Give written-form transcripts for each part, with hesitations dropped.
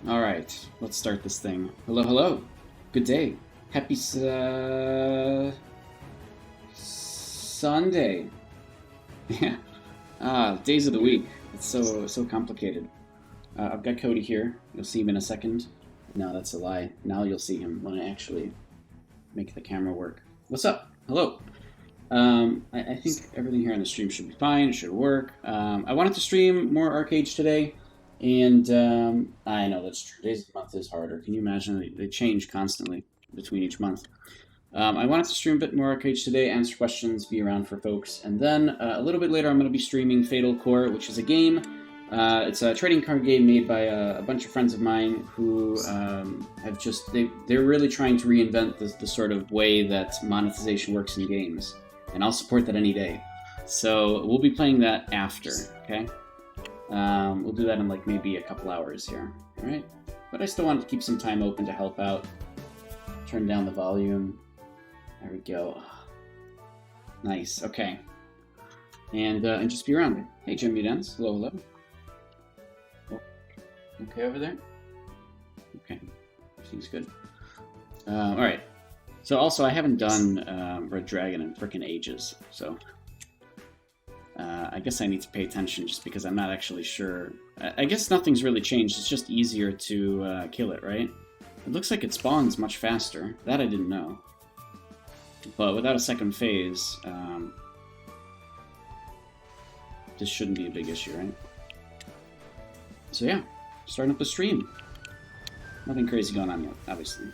Alright, let's start this thing. Hello, hello. Good day. Happy Sunday. Yeah. Days of the week. It's so complicated. I've got Cody here. You'll see him in a second. No, that's a lie. Now you'll see him when I actually make the camera work. What's up? Hello. I think everything here on the stream should be fine. It should work. I wanted to stream more Archeage today. And I know that's true. Days of the month is harder. Can you imagine? They change constantly between each month. I wanted to stream a bit more Archeage today, answer questions, be around for folks. And then a little bit later, I'm going to be streaming Fatal Core, which is a game. It's a trading card game made by a bunch of friends of mine who have just... They're really trying to reinvent the sort of way that monetization works in games. And I'll support that any day. So we'll be playing that after, okay? We'll do that in like maybe a couple hours here, alright? But I still wanted to keep some time open to help out. Turn down the volume. There we go. Nice, okay. And just be around. Hey, Jim Mudens. Hello, hello. Oh, okay over there? Okay, everything's good. Alright. So also, I haven't done Red Dragon in frickin' ages, so... I guess I need to pay attention just because I'm not actually sure. I guess nothing's really changed. It's just easier to kill it, right? It looks like it spawns much faster. That I didn't know. But without a second phase, this shouldn't be a big issue, right? So yeah, starting up the stream. Nothing crazy going on yet, obviously.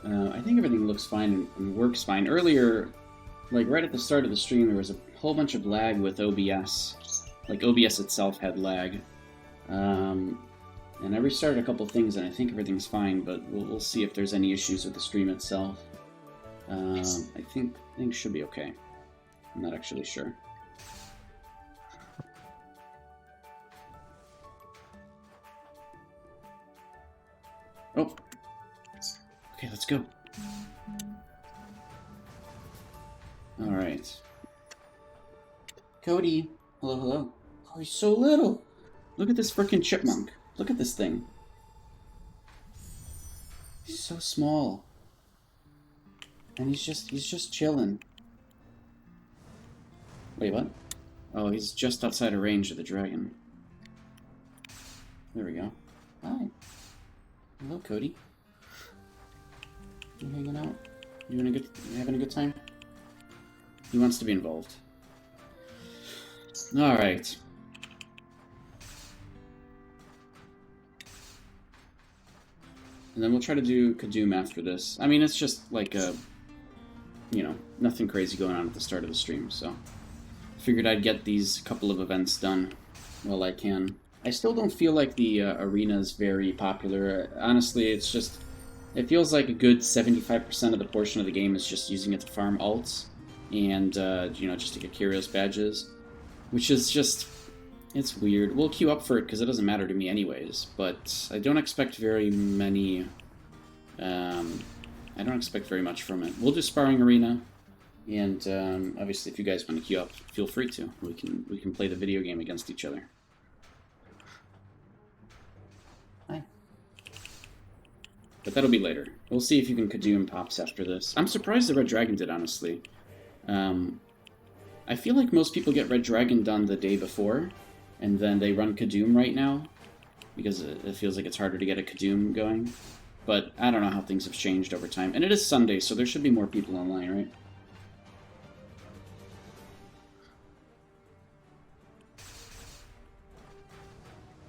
I think everything looks fine and works fine. Earlier... Like, right at the start of the stream, there was a whole bunch of lag with OBS. Like, OBS itself had lag. And I restarted a couple things, and I think everything's fine, but we'll see if there's any issues with the stream itself. I think things should be okay. I'm not actually sure. Oh! Okay, let's go. Alright. Cody! Hello, hello. Oh, he's so little! Look at this frickin' chipmunk. Look at this thing. He's so small. And he's just chilling. Wait, what? Oh, he's just outside of range of the dragon. There we go. Hi. Hello, Cody. You hanging out? You having a good time? He wants to be involved. Alright. And then we'll try to do Kadoom after this. I mean, it's just like a... You know, nothing crazy going on at the start of the stream, so... Figured I'd get these couple of events done while I can. I still don't feel like the arena is very popular. Honestly, it's just... It feels like a good 75% of the portion of the game is just using it to farm alts. And, you know, just to get Curios badges, which is just, it's weird. We'll queue up for it because it doesn't matter to me anyways, but I don't expect very many, I don't expect very much from it. We'll do Sparring Arena, and obviously if you guys want to queue up, feel free to. We can play the video game against each other. Hi. But that'll be later. We'll see if you can Kadoom pops after this. I'm surprised the Red Dragon did, honestly. I feel like most people get Red Dragon done the day before, and then they run Kadoom right now, because it feels like it's harder to get a Kadoom going. But I don't know how things have changed over time. And it is Sunday, so there should be more people online, right?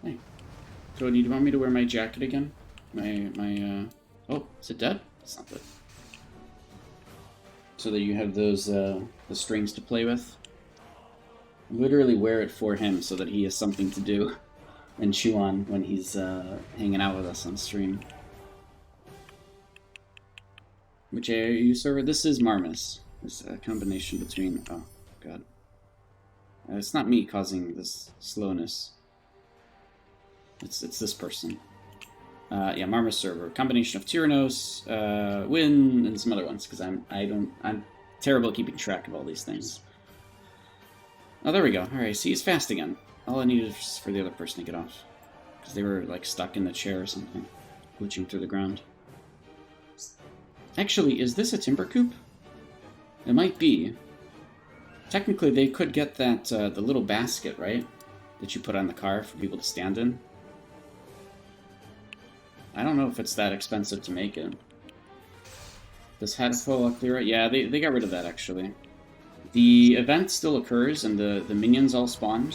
Hey. So do you want me to wear my jacket again? Oh, is it dead? It's not dead. So that you have those the strings to play with. Literally wear it for him so that he has something to do and chew on when he's hanging out with us on stream. Which AU server? This is Marmus. It's a combination between... Oh, God. It's not me causing this slowness. It's this person. Yeah, Marmus server. Combination of Tyrannos, Win, and some other ones, because I'm terrible at keeping track of all these things. Oh, there we go. Alright, see, he's fast again. All I need is for the other person to get off. Because they were, like, stuck in the chair or something. Glitching through the ground. Actually, is this a timber coop? It might be. Technically, they could get that, the little basket, right? That you put on the car for people to stand in. I don't know if it's that expensive to make it. Does Hatful clear it? Yeah, they got rid of that, actually. The event still occurs, and the minions all spawn,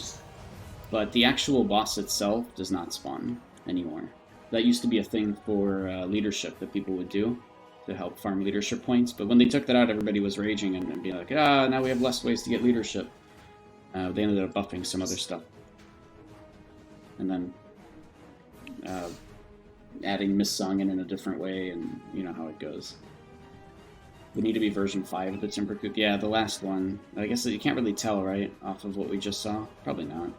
but the actual boss itself does not spawn anymore. That used to be a thing for leadership that people would do to help farm leadership points, but when they took that out, everybody was raging and being like, ah, now we have less ways to get leadership. They ended up buffing some other stuff. And then adding Miss Sung in a different way, and you know how it goes. We need to be version 5 of the Timber Coop. Yeah, the last one. I guess you can't really tell, right, off of what we just saw? Probably not.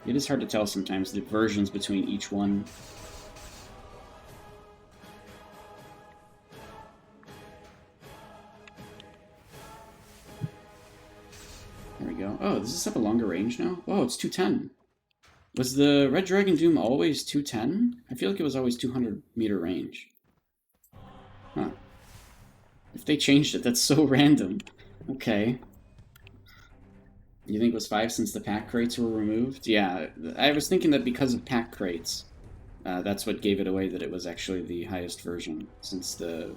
It is hard to tell sometimes, the versions between each one. There we go. Oh, does this have a longer range now? Oh, it's 210. Was the Red Dragon Doom always 210? I feel like it was always 200 meter range. Huh. If they changed it, that's so random. Okay. You think it was 5 since the pack crates were removed? Yeah, I was thinking that because of pack crates, that's what gave it away, that it was actually the highest version, since the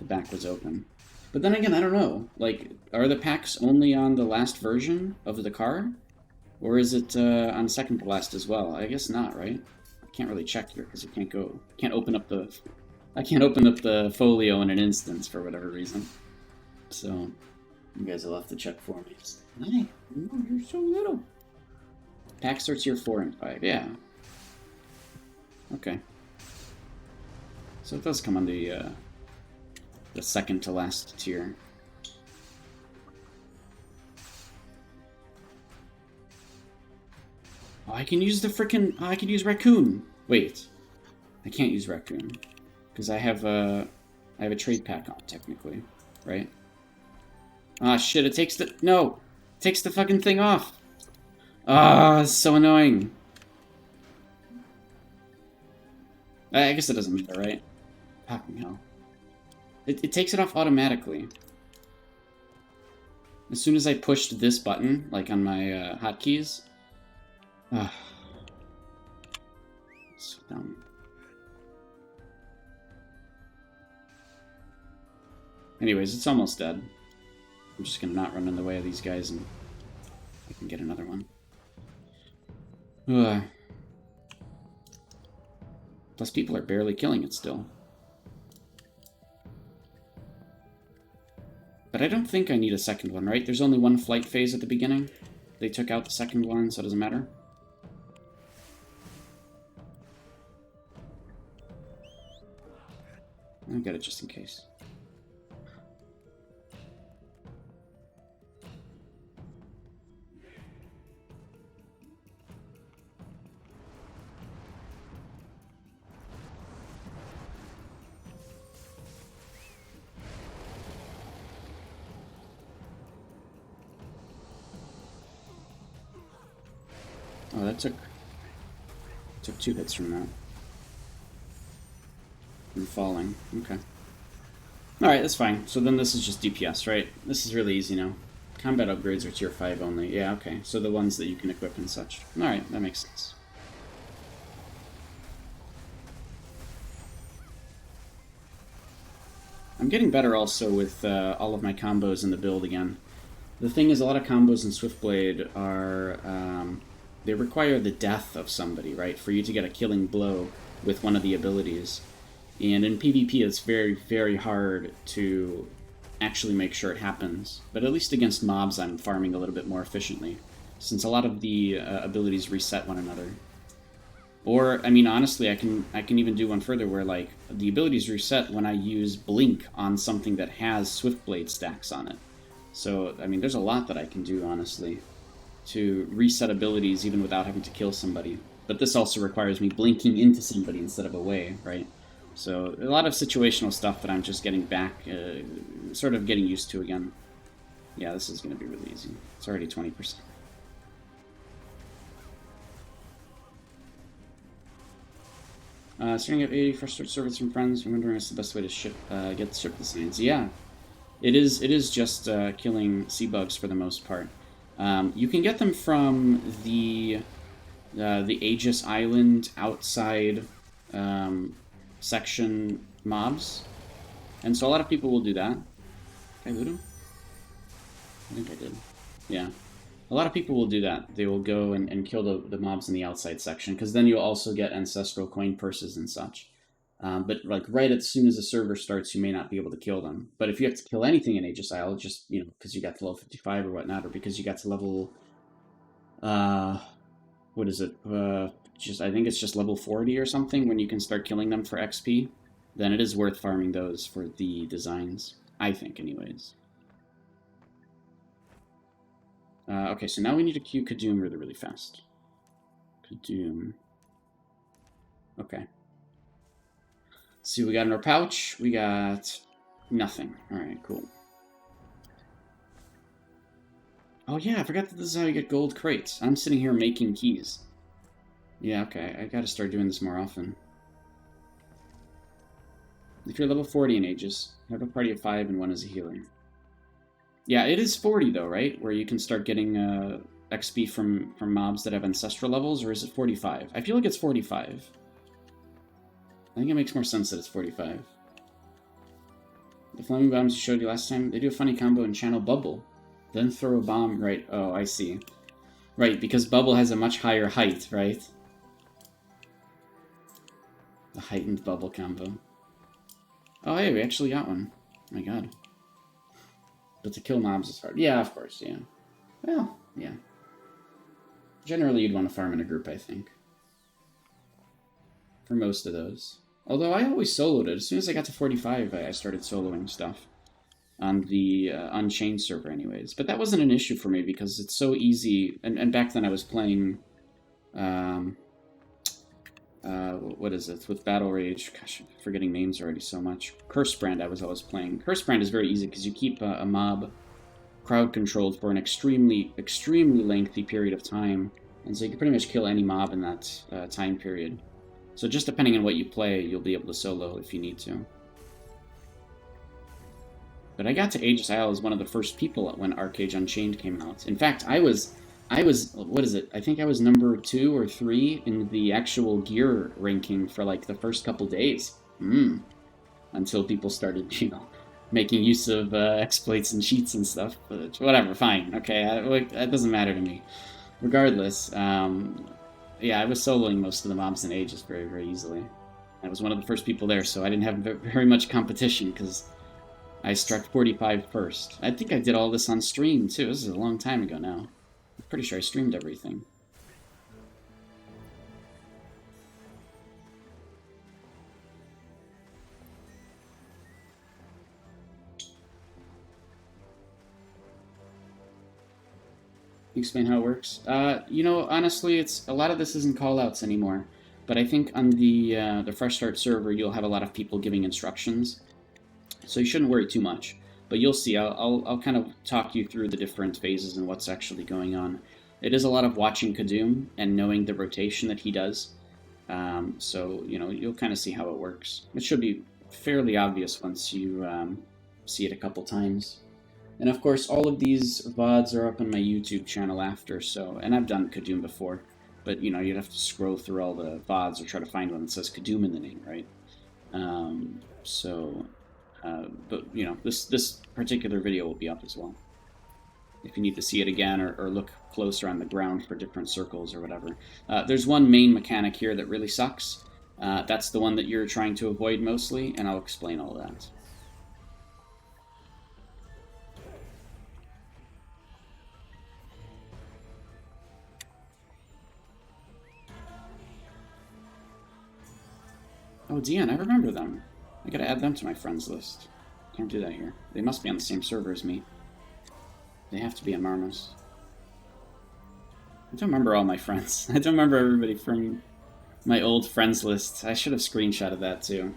back was open. But then again, I don't know. Like, are the packs only on the last version of the car? Or is it on second to last as well? I guess not, right? I can't really check here, because I can't open up the folio in an instance for whatever reason. So, you guys will have to check for me. Hey, you're so little. Pack starts here 4 and 5, yeah. Okay. So it does come on the second to last tier. Oh, I can use the frickin'... Oh, I can use Raccoon! Wait. I can't use Raccoon. Because I have a trade pack on, technically. Right? Ah, shit, it takes the... No! It takes the fucking thing off! Ah, it's so annoying. I guess it doesn't matter, right? Fucking hell. It takes it off automatically. As soon as I pushed this button, like on my hotkeys... Ah. So dumb. Anyways, it's almost dead. I'm just gonna not run in the way of these guys and I can get another one. Ugh. Plus people are barely killing it still. But I don't think I need a second one, right? There's only one flight phase at the beginning. They took out the second one, so it doesn't matter. I'll get it just in case. Oh, that took 2 hits from that. From falling. Okay. Alright, that's fine. So then this is just DPS, right? This is really easy now. Combat upgrades are tier 5 only. Yeah, okay. So the ones that you can equip and such. Alright, that makes sense. I'm getting better also with all of my combos in the build again. The thing is, a lot of combos in Swiftblade are... they require the death of somebody, right? For you to get a killing blow with one of the abilities. And in PvP, it's very, very hard to actually make sure it happens. But at least against mobs, I'm farming a little bit more efficiently, since a lot of the abilities reset one another. Or, I mean, honestly, I can even do one further where, like, the abilities reset when I use Blink on something that has Swiftblade stacks on it. So, I mean, there's a lot that I can do, honestly, to reset abilities even without having to kill somebody. But this also requires me blinking into somebody instead of away, right? So a lot of situational stuff that I'm just getting back, sort of getting used to again. Yeah, this is going to be really easy. It's already 20%. Starting at 80 frustrated service from friends. I'm wondering what's the best way to get ship the signs. Yeah, it is just killing sea bugs for the most part. You can get them from the Aegis Island outside section mobs, and so a lot of people will do that. Did I loot him? I think I did. Yeah. A lot of people will do that. They will go and kill the mobs in the outside section, because then you'll also get ancestral coin purses and such. But like right as soon as the server starts, you may not be able to kill them. But if you have to kill anything in Aegis Isle, just, you know, because you got to level 55 or whatnot, or because you got to level, what is it? I think it's just level 40 or something when you can start killing them for XP, then it is worth farming those for the designs. I think, anyways. Okay, so now we need to queue Kadoom really, really fast. Kadoom. Okay. Let's see what we got in our pouch. We got nothing. Alright, cool. Oh yeah, I forgot that this is how you get gold crates. I'm sitting here making keys. Yeah, okay, I gotta start doing this more often. If you're level 40 in Aegis, have a party of 5 and 1 is a healer. Yeah, it is 40 though, right? Where you can start getting XP from mobs that have ancestral levels, or is it 45? I feel like it's 45. I think it makes more sense that it's 45. The flaming bombs you showed you last time, they do a funny combo and channel Bubble. Then throw a bomb, right? Oh, I see. Right, because Bubble has a much higher height, right? The heightened Bubble combo. Oh, hey, we actually got one. Oh my god. But to kill mobs is hard. Yeah, of course, yeah. Well, yeah. Generally, you'd want to farm in a group, I think. For most of those. Although I always soloed it. As soon as I got to 45, I started soloing stuff. On the Unchained server, anyways. But that wasn't an issue for me, because it's so easy. And back then I was playing... what is it? With Battle Rage. Gosh, I'm forgetting names already so much. Cursebrand I was always playing. Cursebrand is very easy because you keep a mob crowd controlled for an extremely, extremely lengthy period of time. And so you can pretty much kill any mob in that time period. So just depending on what you play, you'll be able to solo if you need to. But I got to Aegis Isle as one of the first people when Archeage Unchained came out. In fact, I was, what is it? I think I was number 2 or 3 in the actual gear ranking for like the first couple days. Until people started, you know, making use of exploits and cheats and stuff. But whatever, fine. Okay, that doesn't matter to me. Regardless, yeah, I was soloing most of the mobs in Aegis very, very easily. I was one of the first people there, so I didn't have very much competition because I struck 45 first. I think I did all this on stream, too. This is a long time ago now. I'm pretty sure I streamed everything. Explain how it works? You know, honestly, it's a lot of this isn't callouts anymore. But I think on the Fresh Start server, you'll have a lot of people giving instructions. So you shouldn't worry too much. But you'll see, I'll kind of talk you through the different phases and what's actually going on. It is a lot of watching Kadoom and knowing the rotation that he does. So, you know, you'll kind of see how it works. It should be fairly obvious once you see it a couple times. And of course, all of these VODs are up on my YouTube channel after, so, and I've done Kadoom before, but, you know, you'd have to scroll through all the VODs or try to find one that says Kadoom in the name, right? But, you know, this particular video will be up as well. If you need to see it again or look closer on the ground for different circles or whatever. There's one main mechanic here that really sucks. That's the one that you're trying to avoid mostly, and I'll explain all that. Oh, Dion, I remember them. I gotta add them to my friends list. Can't do that here. They must be on the same server as me. They have to be on Marmos. I don't remember all my friends. I don't remember everybody from my old friends list. I should have screenshotted that too.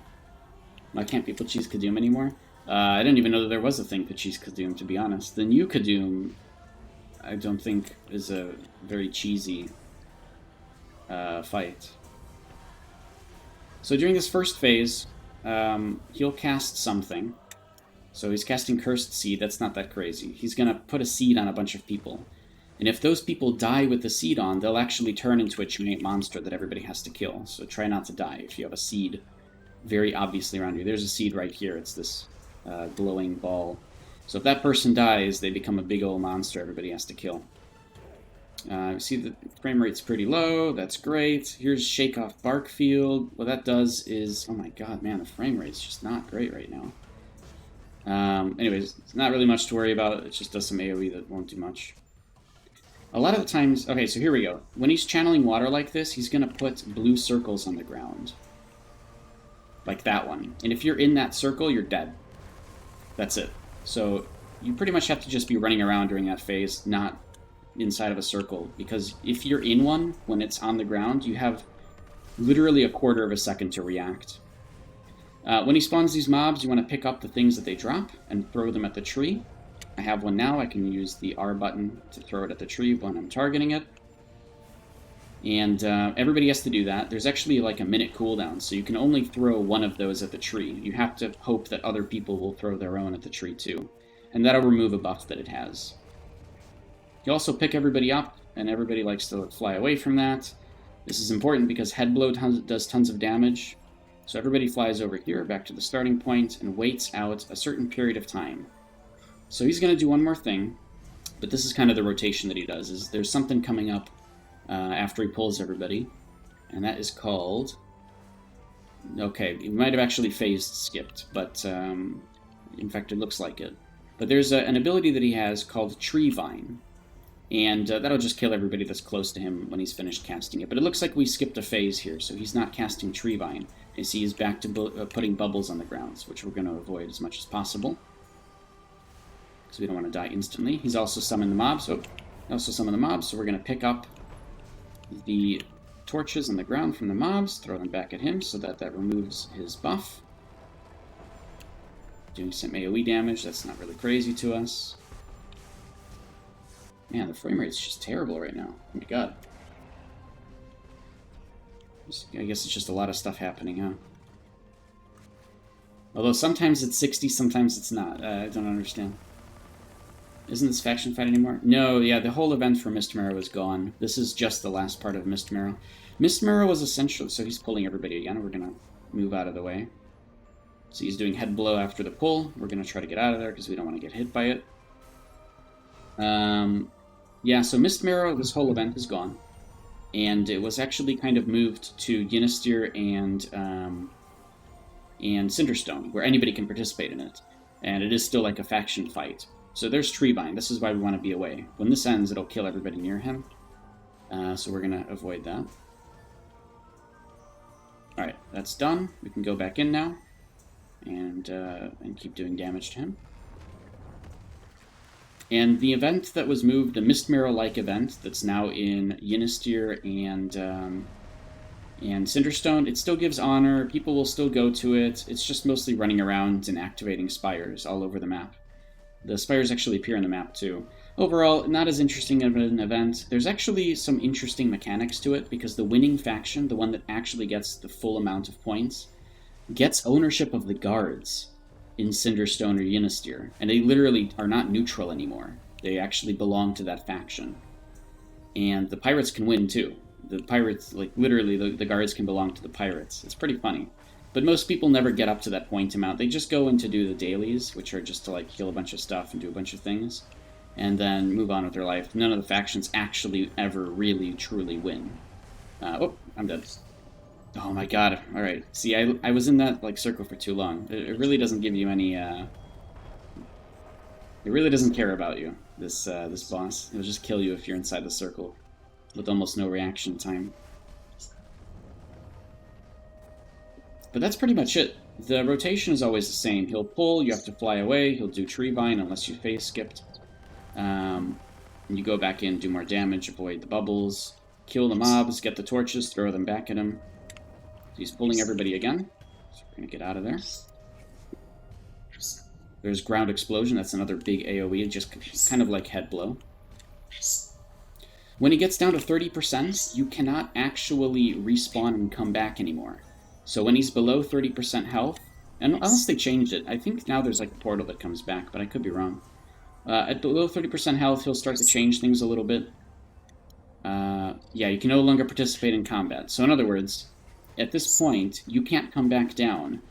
Why can't people choose Kadoom anymore? I didn't even know that there was a thing to choose Kadoom, to be honest. The new Kadoom, I don't think, is a very cheesy fight. So during this first phase, he'll cast something. So he's casting Cursed Seed. That's not that crazy. He's going to put a seed on a bunch of people. And if those people die with the seed on, they'll actually turn into a giant monster that everybody has to kill. So try not to die if you have a seed very obviously around you. There's a seed right here. It's this glowing ball. So if that person dies, they become a big old monster everybody has to kill. See the frame rate's pretty low. That's great. Here's Shake Off Bark Field. What that does is... Oh my god, man, the frame rate's just not great right now. Anyways, it's not really much to worry about. It just does some AoE that won't do much. A lot of the times... Okay, so here we go. When he's channeling water like this, he's going to put blue circles on the ground. Like that one. And if you're in that circle, you're dead. That's it. So you pretty much have to just be running around during that phase, not inside of a circle. Because if you're in one, when it's on the ground, you have literally a quarter of a second to react. When he spawns these mobs, you want to pick up the things that they drop and throw them at the tree. I have one now. I can use the R button to throw it at the tree when I'm targeting it. And everybody has to do that. There's actually like a minute cooldown, so you can only throw one of those at the tree. You have to hope that other people will throw their own at the tree too. And that'll remove a buff that it has. You also pick everybody up, and everybody likes to fly away from that. This is important because head blow does tons of damage. So everybody flies over here, back to the starting point, and waits out a certain period of time. So he's going to do one more thing, but this is kind of the rotation that he does. Is there's something coming up after he pulls everybody, and that is called... Okay, he might have actually phase skipped, but in fact it looks like it. But there's an ability that he has called Tree Vine, and that'll just kill everybody that's close to him when he's finished casting it. But it looks like we skipped a phase here, so he's not casting Tree Vine. You see he's back to putting bubbles on the grounds, which we're going to avoid as much as possible. So we don't want to die instantly. He's also summoned the mobs. So we're going to pick up the torches on the ground from the mobs, throw them back at him so that removes his buff. Doing some AoE damage, that's not really crazy to us. Man, the frame rate's just terrible right now. Oh my god. I guess it's just a lot of stuff happening, huh? Although sometimes it's 60, sometimes it's not. I don't understand. Isn't this faction fight anymore? No, yeah, the whole event for Mist Marrow is gone. This is just the last part of Mist Marrow. Mist Marrow was essential, so he's pulling everybody again. We're going to move out of the way. So he's doing head blow after the pull. We're going to try to get out of there because we don't want to get hit by it. Yeah, so Mist Marrow, this whole event is gone. And it was actually kind of moved to Ynystir and Cinderstone, where anybody can participate in it. And it is still like a faction fight. So there's Treebind. This is why we want to be away. When this ends, it'll kill everybody near him. So we're going to avoid that. Alright, that's done. We can go back in now and keep doing damage to him. And the event that was moved, the Mist Marrow-like event that's now in Ynystir and Cinderstone, it still gives honor. People will still go to it. It's just mostly running around and activating spires all over the map. The spires actually appear on the map too. Overall, not as interesting of an event. There's actually some interesting mechanics to it because the winning faction, the one that actually gets the full amount of points, gets ownership of the guards in Cinderstone or Ynystir, and they literally are not neutral anymore. They actually belong to that faction. And the pirates can win too. The pirates, like literally, the guards can belong to the pirates. It's pretty funny. But most people never get up to that point amount. They just go in to do the dailies, which are just to like kill a bunch of stuff and do a bunch of things, and then move on with their life. None of the factions actually ever really, truly win. Oh, I'm dead. Oh my god. Alright. See, I was in that like circle for too long. It really doesn't give you any, It really doesn't care about you, this boss. It'll just kill you if you're inside the circle, with almost no reaction time. But that's pretty much it. The rotation is always the same. He'll pull, you have to fly away, he'll do Treevine unless you phase skipped. And you go back in, do more damage, avoid the bubbles, kill the mobs, get the torches, throw them back at him. He's pulling everybody again, so we're going to get out of there. There's Ground Explosion, that's another big AoE, just kind of like Head Blow. When he gets down to 30%, you cannot actually respawn and come back anymore. So when he's below 30% health, and unless they changed it, I think now there's like a portal that comes back, but I could be wrong. At below 30% health, he'll start to change things a little bit. Yeah, you can no longer participate in combat. So in other words, at this point, you can't come back down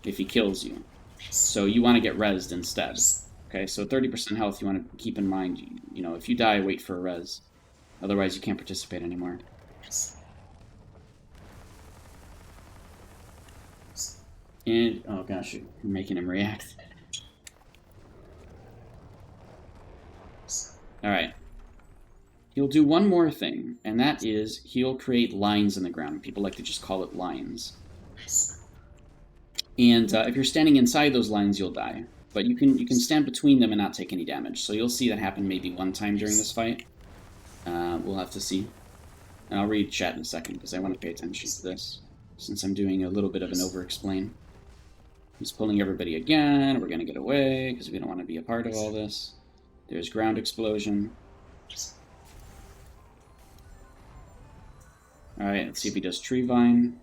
if he kills you. So you want to get rezzed instead. Okay, so 30% health you want to keep in mind. You know, if you die, wait for a res. Otherwise, you can't participate anymore. And, oh gosh, you're making him react. Alright. He'll do one more thing, and that is he'll create lines in the ground. People like to just call it lines. And if you're standing inside those lines, you'll die. But you can stand between them and not take any damage. So you'll see that happen maybe one time during this fight. We'll have to see. And I'll read chat in a second, because I want to pay attention to this, since I'm doing a little bit of an over-explain. He's pulling everybody again. We're going to get away, because we don't want to be a part of all this. There's ground explosion. Alright, let's see if he does Tree Vine.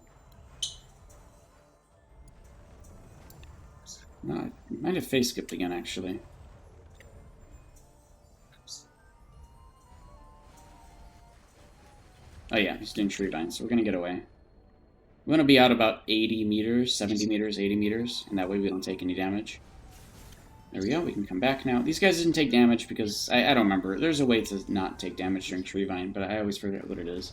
No, I might have face skipped again, actually. Oh yeah, he's doing Tree Vine, so we're going to get away. We want to be out about 80 meters, 70 meters, 80 meters, and that way we don't take any damage. There we go, we can come back now. These guys didn't take damage because, I don't remember. There's a way to not take damage during Tree Vine, but I always forget what it is.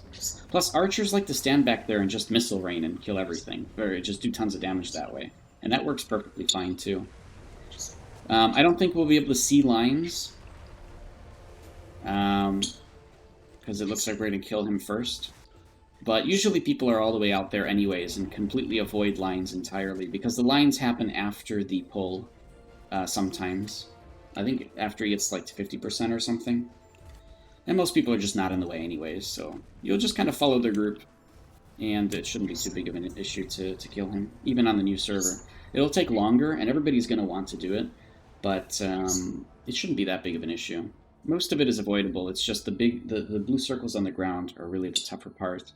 Plus, archers like to stand back there and just missile rain and kill everything, or just do tons of damage that way. And that works perfectly fine, too. I don't think we'll be able to see lines. Because it looks like we're going to kill him first. But usually people are all the way out there anyways and completely avoid lines entirely, because the lines happen after the pull. Sometimes. I think after he gets like to 50% or something. And most people are just not in the way anyways, so you'll just kind of follow their group, and it shouldn't be too big of an issue to kill him, even on the new server. It'll take longer, and everybody's going to want to do it, but it shouldn't be that big of an issue. Most of it is avoidable. It's just the blue circles on the ground are really the tougher part.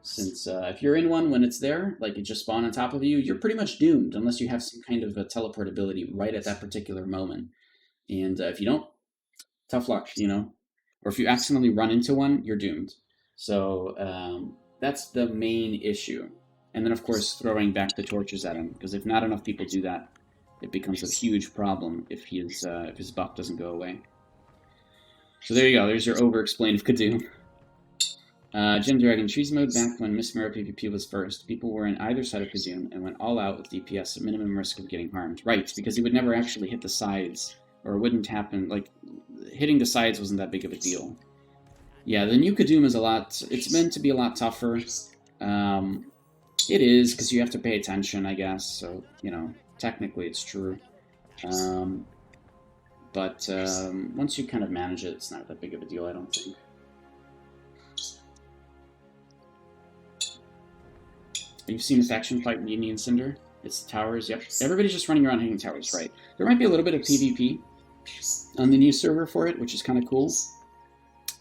Since if you're in one when it's there, like it just spawned on top of you, you're pretty much doomed unless you have some kind of a teleport ability right at that particular moment. And if you don't, tough luck, you know? Or if you accidentally run into one, you're doomed. So that's the main issue. And then, of course, throwing back the torches at him, because if not enough people do that, it becomes a huge problem if his buff doesn't go away. So there you go. There's your over-explain of Kadoom. Jim Dragon, Trees mode back when Miss Mirror PvP was first. People were on either side of Kadoom and went all out with DPS at minimum risk of getting harmed. Right, because he would never actually hit the sides, or it wouldn't happen. Like, hitting the sides wasn't that big of a deal. Yeah, the new Kadoom is it's meant to be a lot tougher. It is, because you have to pay attention, I guess, so, you know, technically it's true. But once you kind of manage it, it's not that big of a deal, I don't think. You've seen a faction fight Yini and Cinder? It's the towers, yep. Everybody's just running around hitting towers, right. There might be a little bit of PvP on the new server for it, which is kind of cool.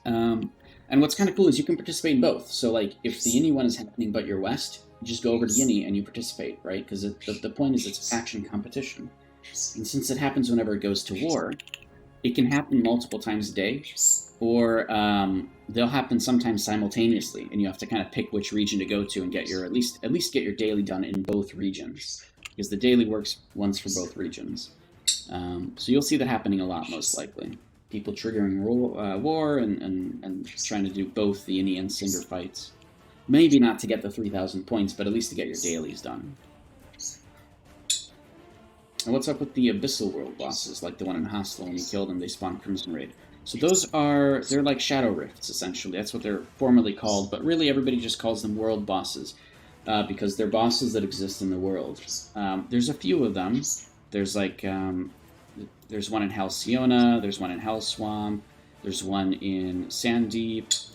And what's kind of cool is you can participate in both. So, like, if the Yini one is happening but you're west, you just go over to Yini and you participate, right? Because the point is it's a faction competition. And since it happens whenever it goes to war, it can happen multiple times a day, or they'll happen sometimes simultaneously, and you have to kind of pick which region to go to and get your at least get your daily done in both regions, because the daily works once for both regions. So you'll see that happening a lot, most likely. People triggering war and trying to do both the Yini and Cinder fights. Maybe not to get the 3,000 points, but at least to get your dailies done. And what's up with the Abyssal World bosses, like the one in Hostile? When you kill them, they spawn Crimson Raid. So they're like Shadow Rifts, essentially. That's what they're formerly called, but really everybody just calls them world bosses, because they're bosses that exist in the world. There's a few of them. There's like, there's one in Halcyona, there's one in Hellswamp, there's one in Sandeep,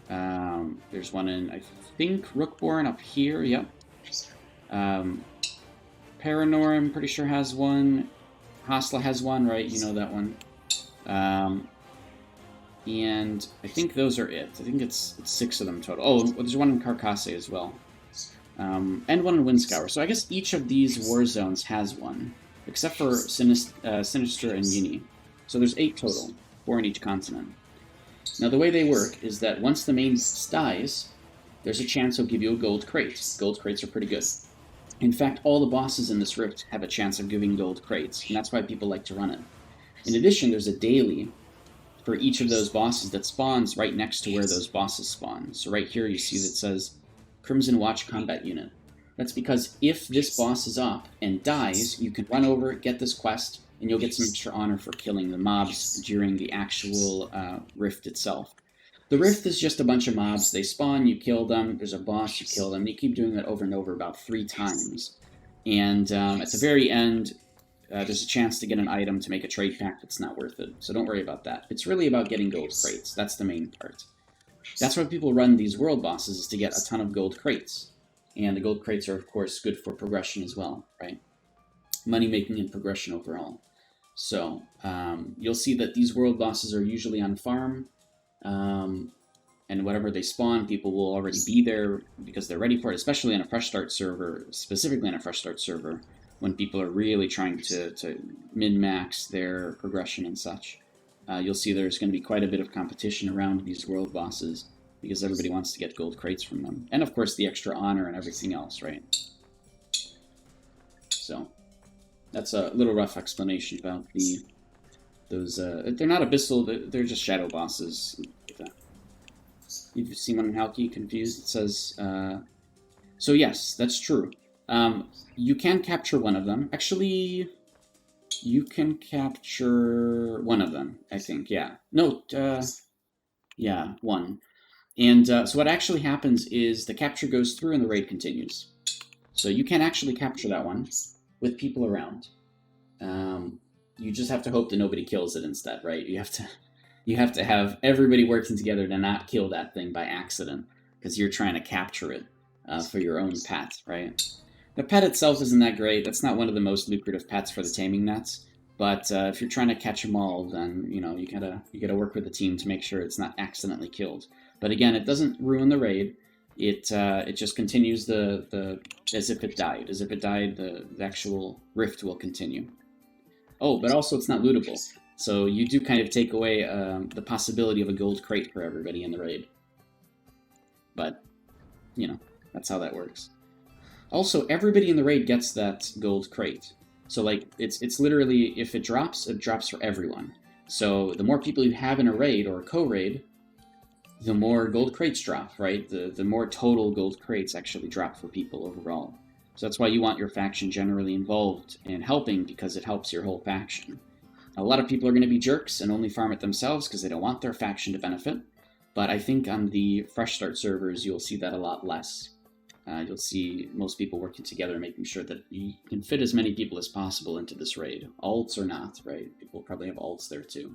there's one in, I think, Rookborn up here, yep. Paranor, I'm pretty sure, has one. Hostile has one, right? You know that one. And I think those are it. I think it's 6 of them total. Oh, there's one in Carcasse as well. and one in Windscour. So I guess each of these war zones has one, except for Sinister and Uni. So there's 8 total, 4 in each continent. Now the way they work is that once the main dies, there's a chance he'll give you a gold crate. Gold crates are pretty good. In fact, all the bosses in this rift have a chance of giving gold crates, and that's why people like to run it. In addition, there's a daily for each of those bosses that spawns right next to where those bosses spawn. So right here you see that says Crimson Watch Combat Unit. That's because if this boss is up and dies, you can run over, get this quest, and you'll get some extra honor for killing the mobs during the actual rift itself. The rift is just a bunch of mobs. They spawn, you kill them, there's a boss, you kill them, and you keep doing that over and over about 3 times. And at the very end, there's a chance to get an item to make a trade pack that's not worth it. So don't worry about that. It's really about getting gold crates. That's the main part. That's why people run these world bosses, is to get a ton of gold crates. And the gold crates are, of course, good for progression as well, right? Money making and progression overall. So you'll see that these world bosses are usually on farm. And whatever they spawn, people will already be there because they're ready for it, especially on a fresh start server, specifically on a fresh start server, when people are really trying to min-max their progression and such. You'll see there's going to be quite a bit of competition around these world bosses because everybody wants to get gold crates from them. And of course the extra honor and everything else, right? So that's a little rough explanation about those. They're not abyssal, they're just shadow bosses. You've seen one in Halki, confused? It says, so yes, that's true. You can capture one of them. Actually, you can capture one of them, I think, yeah. No, yeah, one. And so what actually happens is the capture goes through and the raid continues. So you can actually capture that one with people around. You just have to hope that nobody kills it instead, right? You have to have everybody working together to not kill that thing by accident, because you're trying to capture it for your own pet, right? The pet itself isn't that great. That's not one of the most lucrative pets for the taming nets. But if you're trying to catch them all, then you gotta work with the team to make sure it's not accidentally killed. But again, it doesn't ruin the raid. It just continues the as if it died. As if it died, the actual rift will continue. Oh, but also it's not lootable. So you do kind of take away the possibility of a gold crate for everybody in the raid. But, that's how that works. Also, everybody in the raid gets that gold crate. So, like, it's literally, if it drops for everyone. So the more people you have in a raid or a co-raid, the more gold crates drop, right? The more total gold crates actually drop for people overall. So that's why you want your faction generally involved in helping, because it helps your whole faction. A lot of people are going to be jerks and only farm it themselves because they don't want their faction to benefit. But I think on the fresh start servers, you'll see that a lot less. You'll see most people working together, making sure that you can fit as many people as possible into this raid. Alts or not, right? People probably have alts there too.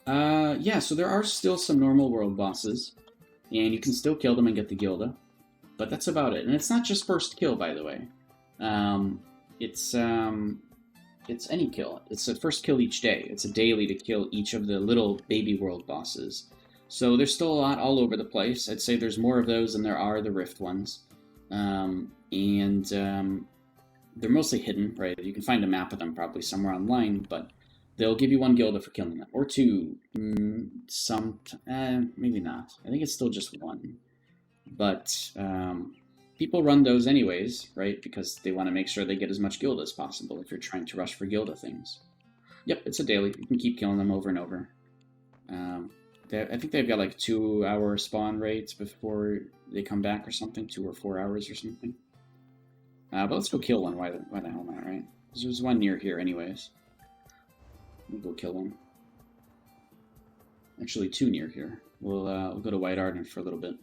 Yeah, so there are still some normal world bosses, and you can still kill them and get the Gilda. But that's about it. And it's not just first kill, by the way. It's any kill. It's a first kill each day. It's a daily to kill each of the little baby world bosses. So there's still a lot all over the place. I'd say there's more of those than there are the Rift ones. They're mostly hidden, right? You can find a map of them probably somewhere online, but they'll give you 1 Gilda for killing them. Or 2. Maybe not. I think it's still just 1. But people run those anyways, right? Because they want to make sure they get as much Gilda as possible if you're trying to rush for Gilda things. Yep, it's a daily. You can keep killing them over and over. I think they've got like 2-hour spawn rates before they come back or something. 2 or 4 hours or something. But let's go kill one. Why the hell not, right? There's one near here anyways. We'll go kill one. Actually, 2 near here. We'll go to White Ardent for a little bit.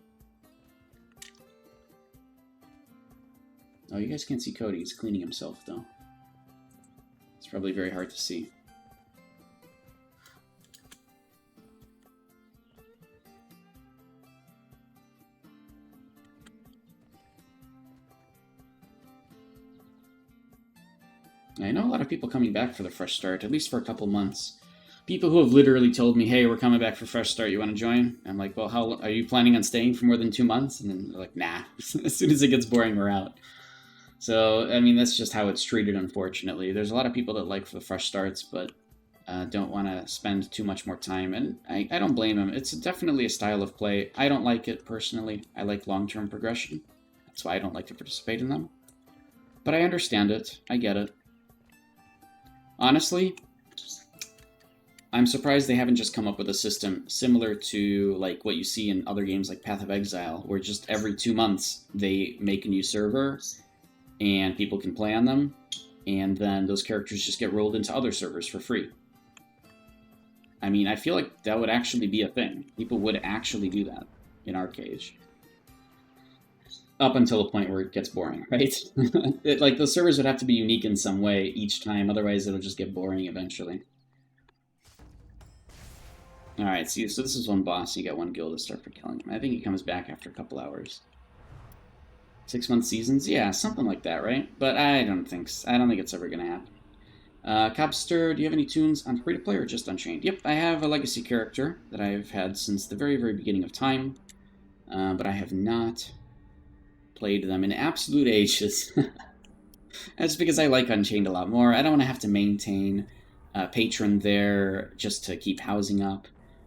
Oh, you guys can't see Cody. He's cleaning himself, though. It's probably very hard to see. I know a lot of people coming back for the fresh start, at least for a couple months. people who have literally told me, "Hey, we're coming back for Fresh Start. You want to join?" I'm like, "Well, how are you planning on staying for more than 2 months?" And then they're like, "Nah. As soon as it gets boring, we're out." So, I mean, that's just how it's treated, unfortunately. There's a lot of people that like the fresh starts, but don't want to spend too much more time, and I don't blame them. It's definitely a style of play. I don't like it personally. I like long-term progression. That's why I don't like to participate in them. But I understand it. I get it. Honestly, I'm surprised they haven't just come up with a system similar to like what you see in other games like Path of Exile, where just every 2 months they make a new server and people can play on them, and then those characters just get rolled into other servers for free. I mean, I feel like that would actually be a thing. People would actually do that in Archeage. Up until a point where it gets boring, right? Like, the servers would have to be unique in some way each time, otherwise it'll just get boring eventually. Alright, so this is one boss, you get one guild to start for killing him. I think he comes back after a couple hours. 6-month seasons? Yeah, something like that, right? But I don't think it's ever gonna happen. Cobster, do you have any tunes on free-to-play or just Unchained? Yep, I have a legacy character that I've had since the very, very beginning of time, but I have not played them in absolute ages. That's because I like Unchained a lot more. I don't want to have to maintain a patron there just to keep housing up.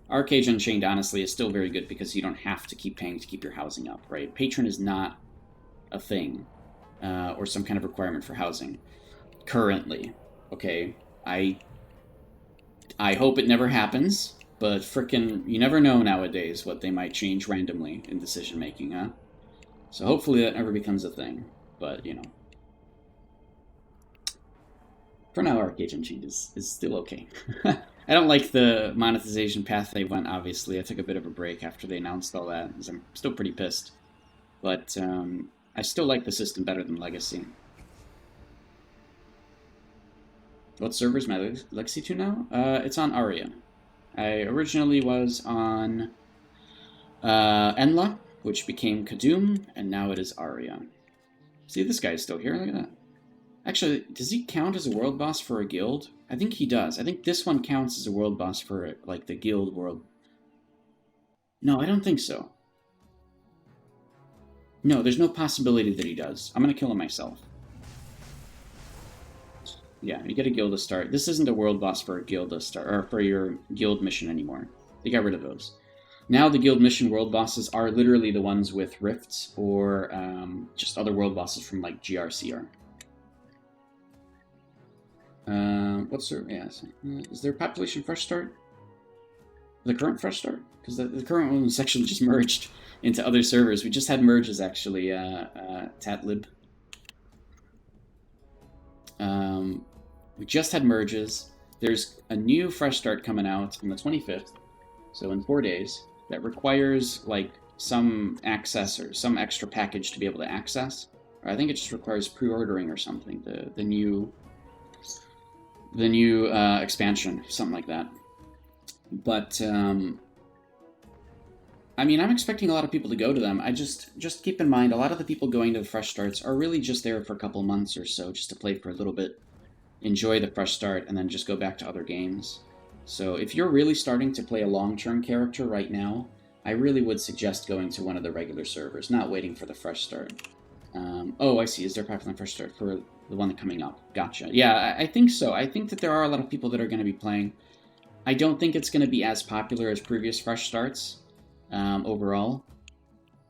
Archeage Unchained, honestly, is still very good because you don't have to keep paying to keep your housing up, right? Patron is not a thing or some kind of requirement for housing currently. Okay, I hope it never happens, but frickin' you never know nowadays what they might change randomly in decision making, huh? So hopefully that never becomes a thing, but you know. For now, Archeage Unchained is still okay. I don't like the monetization path they went, obviously. I took a bit of a break after they announced all that, because I'm still pretty pissed. But I still like the system better than Legacy. What server is my Legacy to now? It's on Aria. I originally was on Enla, which became Kadum, and now it is Aria. See, this guy is still here. Look at that. Actually, does he count as a world boss for a guild? I think he does. I think this one counts as a world boss for, like, the guild world. No, I don't think so. No, there's no possibility that he does. I'm going to kill him myself. Yeah, you get a guild to start. This isn't a world boss for a guild to start, or for your guild mission anymore. They got rid of those. Now the guild mission world bosses are literally the ones with rifts, or just other world bosses from, like, GRCR. What's there? Yeah, is there a population fresh start? The current fresh start? Because the current one was actually just merged into other servers. We just had merges, actually. Tatlib. We just had merges. There's a new fresh start coming out on the 25th, so in 4 days, that requires, like, some access or some extra package to be able to access. Or I think it just requires pre-ordering or something. The new expansion, something like that. But I mean, I'm expecting a lot of people to go to them. I just keep in mind, a lot of the people going to the fresh starts are really just there for a couple months or so, just to play for a little bit, enjoy the fresh start, and then just go back to other games. So if you're really starting to play a long-term character right now, I really would suggest going to one of the regular servers, not waiting for the fresh start. Oh, I see. Is there a pipeline fresh start for the one coming up? Gotcha. Yeah, I think so. I think that there are a lot of people that are going to be playing. I don't think it's going to be as popular as previous fresh starts overall,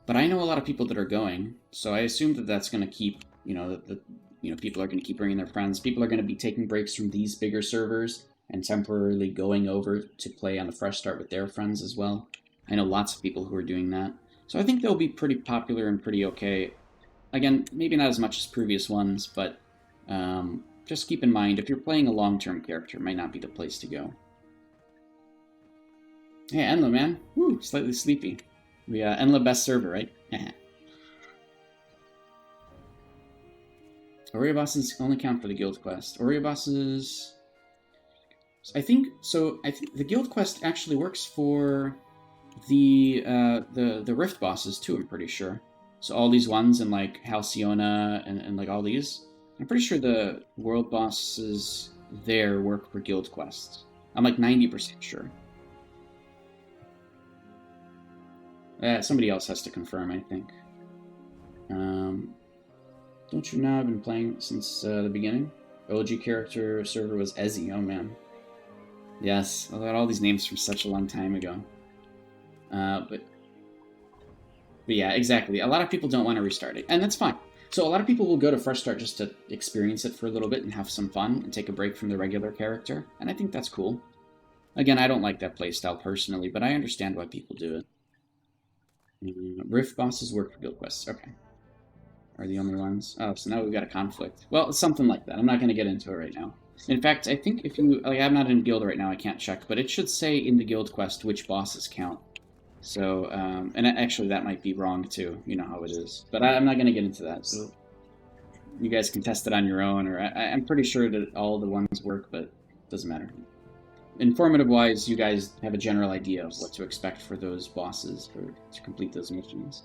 but I know a lot of people that are going, so I assume that that's going to keep, people are going to keep bringing their friends. People are going to be taking breaks from these bigger servers and temporarily going over to play on the fresh start with their friends as well. I know lots of people who are doing that, so I think they'll be pretty popular and pretty okay. Again, maybe not as much as previous ones, but just keep in mind, if you're playing a long-term character, it might not be the place to go. Hey, Enla, man. Woo, slightly sleepy. Enla best server, right? Oreo bosses only count for the guild quest. Oreo bosses... I think the guild quest actually works for the Rift bosses, too, I'm pretty sure. So all these ones in, like, Halcyona and like, all these. I'm pretty sure the world bosses there work for guild quests. I'm like 90% sure. Somebody else has to confirm, I think. Don't you know I've been playing since the beginning? OG character server was Ezzy. Oh man. Yes, I got all these names from such a long time ago. But yeah, exactly. A lot of people don't want to restart it, and that's fine. So a lot of people will go to Fresh Start just to experience it for a little bit and have some fun and take a break from the regular character, and I think that's cool. Again, I don't like that playstyle personally, but I understand why people do it. Rift bosses work for guild quests. Okay. Are the only ones. Oh, so now we've got a conflict. Well, it's something like that. I'm not going to get into it right now. In fact, I think if you... Like, I'm not in guild right now, I can't check, but it should say in the guild quest which bosses count. So, and actually that might be wrong too. You know how it is. But I'm not going to get into that. So you guys can test it on your own, or I'm pretty sure that all the ones work, but it doesn't matter. Informative-wise, you guys have a general idea of what to expect for those bosses to complete those missions.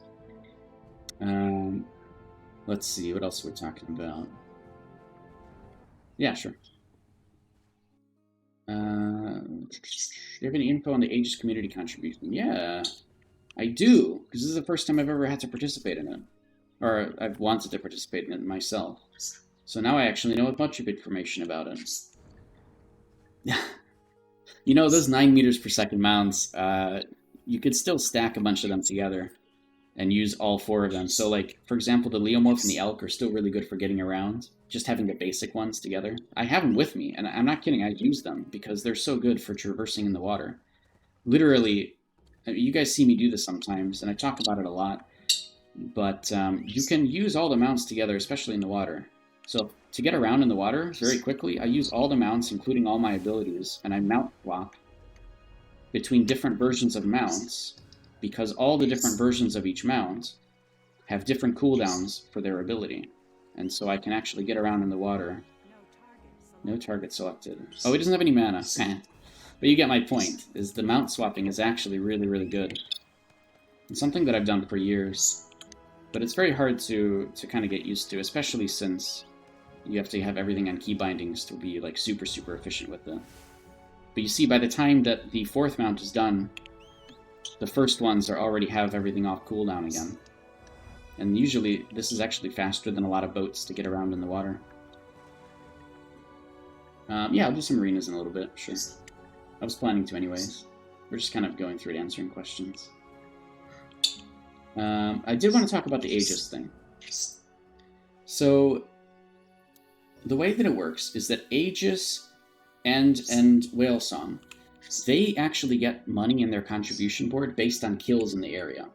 Let's see, what else we're talking about. Yeah, sure. Do you have any info on the Aegis community contribution? Yeah, I do, because this is the first time I've ever had to participate in it. Or I've wanted to participate in it myself. So now I actually know a bunch of information about it. You know, those 9 meters per second mounts, you could still stack a bunch of them together and use all 4 of them. So, like, for example, the Leomorph and the Elk are still really good for getting around, just having the basic ones together. I have them with me, and I'm not kidding, I use them, because they're so good for traversing in the water. Literally, I mean, you guys see me do this sometimes, and I talk about it a lot, but you can use all the mounts together, especially in the water. So to get around in the water very quickly, I use all the mounts, including all my abilities, and I mount swap between different versions of mounts, because all the different versions of each mount have different cooldowns for their ability. And so I can actually get around in the water. No target selected. Oh, he doesn't have any mana. But you get my point, is the mount swapping is actually really, really good. It's something that I've done for years. But it's very hard to kind of get used to, especially since you have to have everything on key bindings to be like super, super efficient with it. But you see, by the time that the 4th mount is done, the first ones already have everything off cooldown again. And usually this is actually faster than a lot of boats to get around in the water. Yeah, I'll do some arenas in a little bit, sure. I was planning to anyways. We're just kind of going through and answering questions. I did want to talk about the Aegis thing. So, the way that it works is that Aegis and Whalesong, they actually get money in their contribution board based on kills in the area.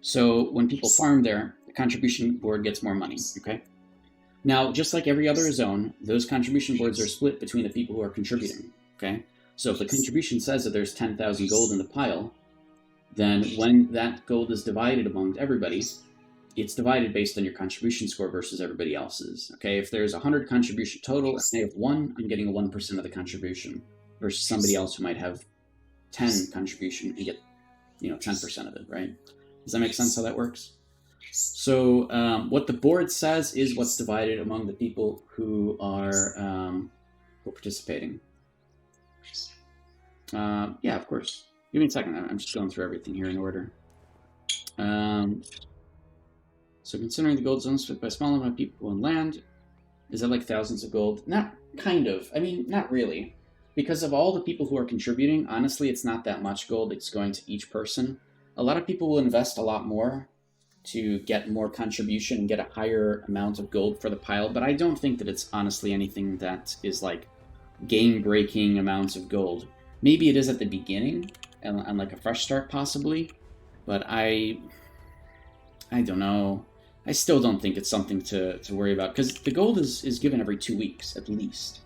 So when people farm there, the contribution board gets more money, okay? Now, just like every other zone, those contribution boards are split between the people who are contributing, okay? So if the contribution says that there's 10,000 gold in the pile, then when that gold is divided among everybody, it's divided based on your contribution score versus everybody else's, okay? If there's 100 contribution total, and I have 1, I'm getting a 1% of the contribution, versus somebody else who might have 10 contribution and get, 10% of it, right? Does that make sense how that works? So what the board says is what's divided among the people who are participating. Yeah, of course. Give me a second. I'm just going through everything here in order. So considering the gold zones split by a small amount of people and land, is that like thousands of gold? Not kind of. I mean, not really. Because of all the people who are contributing, honestly, it's not that much gold that's going to each person. A lot of people will invest a lot more to get more contribution and get a higher amount of gold for the pile, but I don't think that it's honestly anything that is like game-breaking amounts of gold. Maybe it is at the beginning, and like a fresh start possibly, but I don't know. I still don't think it's something to worry about, because the gold is given every 2 weeks, at least.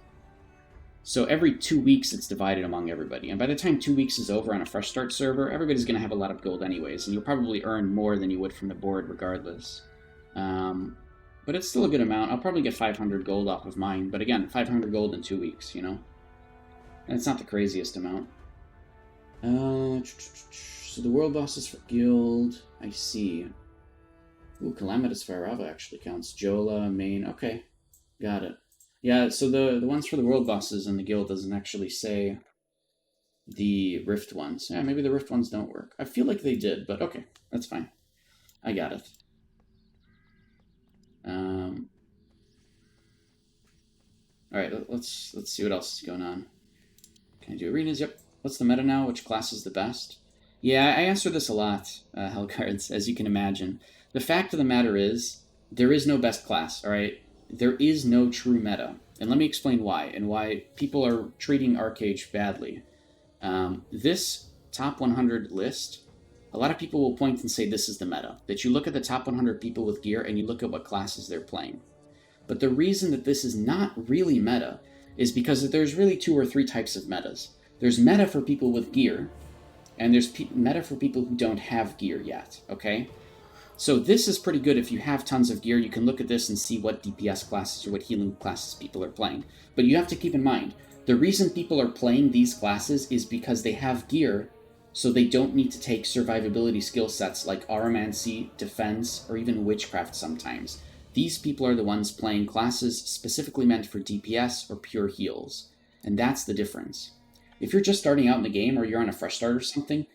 So every 2 weeks it's divided among everybody, and by the time 2 weeks is over on a fresh start server, everybody's going to have a lot of gold anyways, and you'll probably earn more than you would from the board regardless. But it's still a good amount. I'll probably get 500 gold off of mine, but again, 500 gold in 2 weeks, And it's not the craziest amount. So the world bosses for guild, I see. Ooh, Calamitous Farava actually counts. Jola, Main, okay, got it. Yeah, so the ones for the world bosses in the guild doesn't actually say the Rift ones. Yeah, maybe the Rift ones don't work. I feel like they did, but okay, that's fine. I got it. All right, let's see what else is going on. Can I do arenas? Yep. What's the meta now? Which class is the best? Yeah, I answer this a lot, Hellcards, as you can imagine. The fact of the matter is, there is no best class, all right? There is no true meta. And let me explain why, and why people are treating Archeage badly. This top 100 list, a lot of people will point and say this is the meta. That you look at the top 100 people with gear and you look at what classes they're playing. But the reason that this is not really meta is because there's really 2 or 3 types of metas. There's meta for people with gear, and there's meta for people who don't have gear yet, okay? So this is pretty good if you have tons of gear. You can look at this and see what DPS classes or what healing classes people are playing. But you have to keep in mind, the reason people are playing these classes is because they have gear, so they don't need to take survivability skill sets like Aromancy, Defense, or even Witchcraft sometimes. These people are the ones playing classes specifically meant for DPS or pure heals. And that's the difference. If you're just starting out in the game or you're on a fresh start or something,